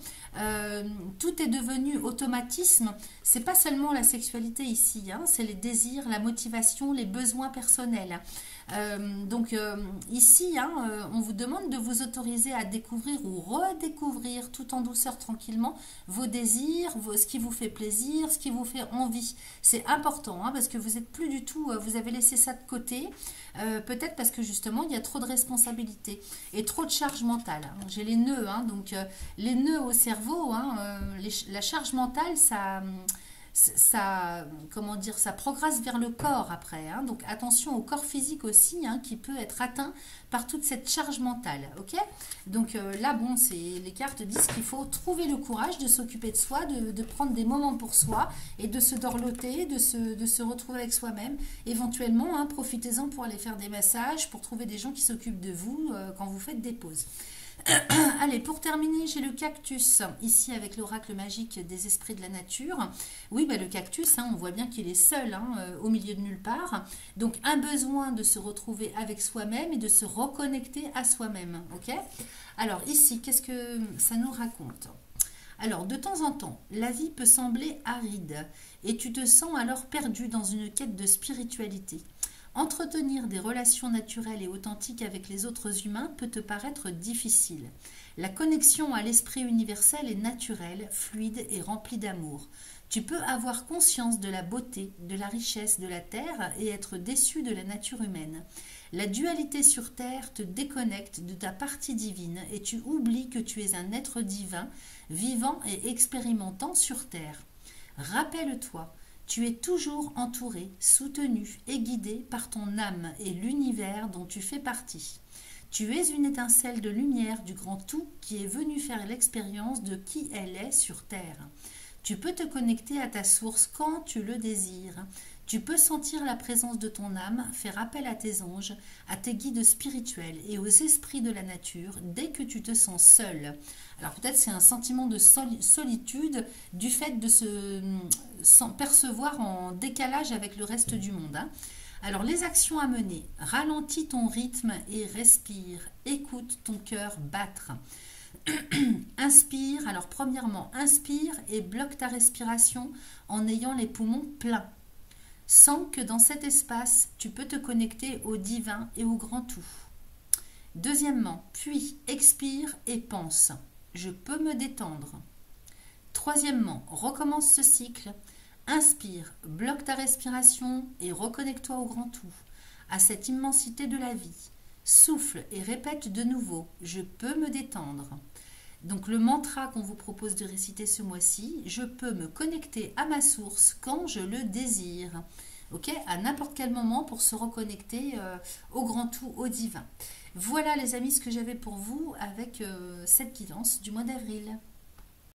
Tout est devenu automatisme. C'est pas seulement la sexualité ici, c'est les désirs, la motivation, les besoins personnels. Ici, on vous demande de vous autoriser à découvrir ou redécouvrir tout en douceur, tranquillement, vos désirs, ce qui vous fait plaisir, ce qui vous fait envie. C'est important parce que vous n'êtes plus du tout, vous avez laissé ça de côté, peut-être parce que justement, il y a trop de responsabilités et trop de charge mentale. J'ai les nœuds, les nœuds au cerveau, la charge mentale, ça progresse vers le corps après. Donc attention au corps physique aussi qui peut être atteint par toute cette charge mentale. Ok. Donc là, les cartes disent qu'il faut trouver le courage de s'occuper de soi, de prendre des moments pour soi et de se dorloter, de se retrouver avec soi-même. Éventuellement, profitez-en pour aller faire des massages, pour trouver des gens qui s'occupent de vous quand vous faites des pauses. Allez, pour terminer, j'ai le cactus, ici avec l'oracle magique des esprits de la nature. Oui, le cactus, on voit bien qu'il est seul au milieu de nulle part. Donc, un besoin de se retrouver avec soi-même et de se reconnecter à soi-même. Ok. Alors, ici, qu'est-ce que ça nous raconte? Alors, de temps en temps, la vie peut sembler aride et tu te sens alors perdu dans une quête de spiritualité. Entretenir des relations naturelles et authentiques avec les autres humains peut te paraître difficile. La connexion à l'esprit universel est naturelle, fluide et remplie d'amour. Tu peux avoir conscience de la beauté, de la richesse de la Terre et être déçu de la nature humaine. La dualité sur Terre te déconnecte de ta partie divine et tu oublies que tu es un être divin, vivant et expérimentant sur Terre. Rappelle-toi, tu es toujours entouré, soutenu et guidé par ton âme et l'univers dont tu fais partie. Tu es une étincelle de lumière du grand tout qui est venue faire l'expérience de qui elle est sur Terre. Tu peux te connecter à ta source quand tu le désires. Tu peux sentir la présence de ton âme, faire appel à tes anges, à tes guides spirituels et aux esprits de la nature dès que tu te sens seul. Alors peut-être c'est un sentiment de solitude du fait de se percevoir en décalage avec le reste du monde. Alors les actions à mener, ralentis ton rythme et respire, écoute ton cœur battre. Inspire, alors premièrement inspire et bloque ta respiration en ayant les poumons pleins. Sens que dans cet espace, tu peux te connecter au divin et au grand tout. Deuxièmement, puis expire et pense. Je peux me détendre. Troisièmement, recommence ce cycle. Inspire, bloque ta respiration et reconnecte-toi au grand tout, à cette immensité de la vie. Souffle et répète de nouveau. Je peux me détendre. Donc le mantra qu'on vous propose de réciter ce mois-ci, je peux me connecter à ma source quand je le désire. Ok, à n'importe quel moment pour se reconnecter au grand tout, au divin. Voilà les amis ce que j'avais pour vous avec cette guidance du mois d'avril.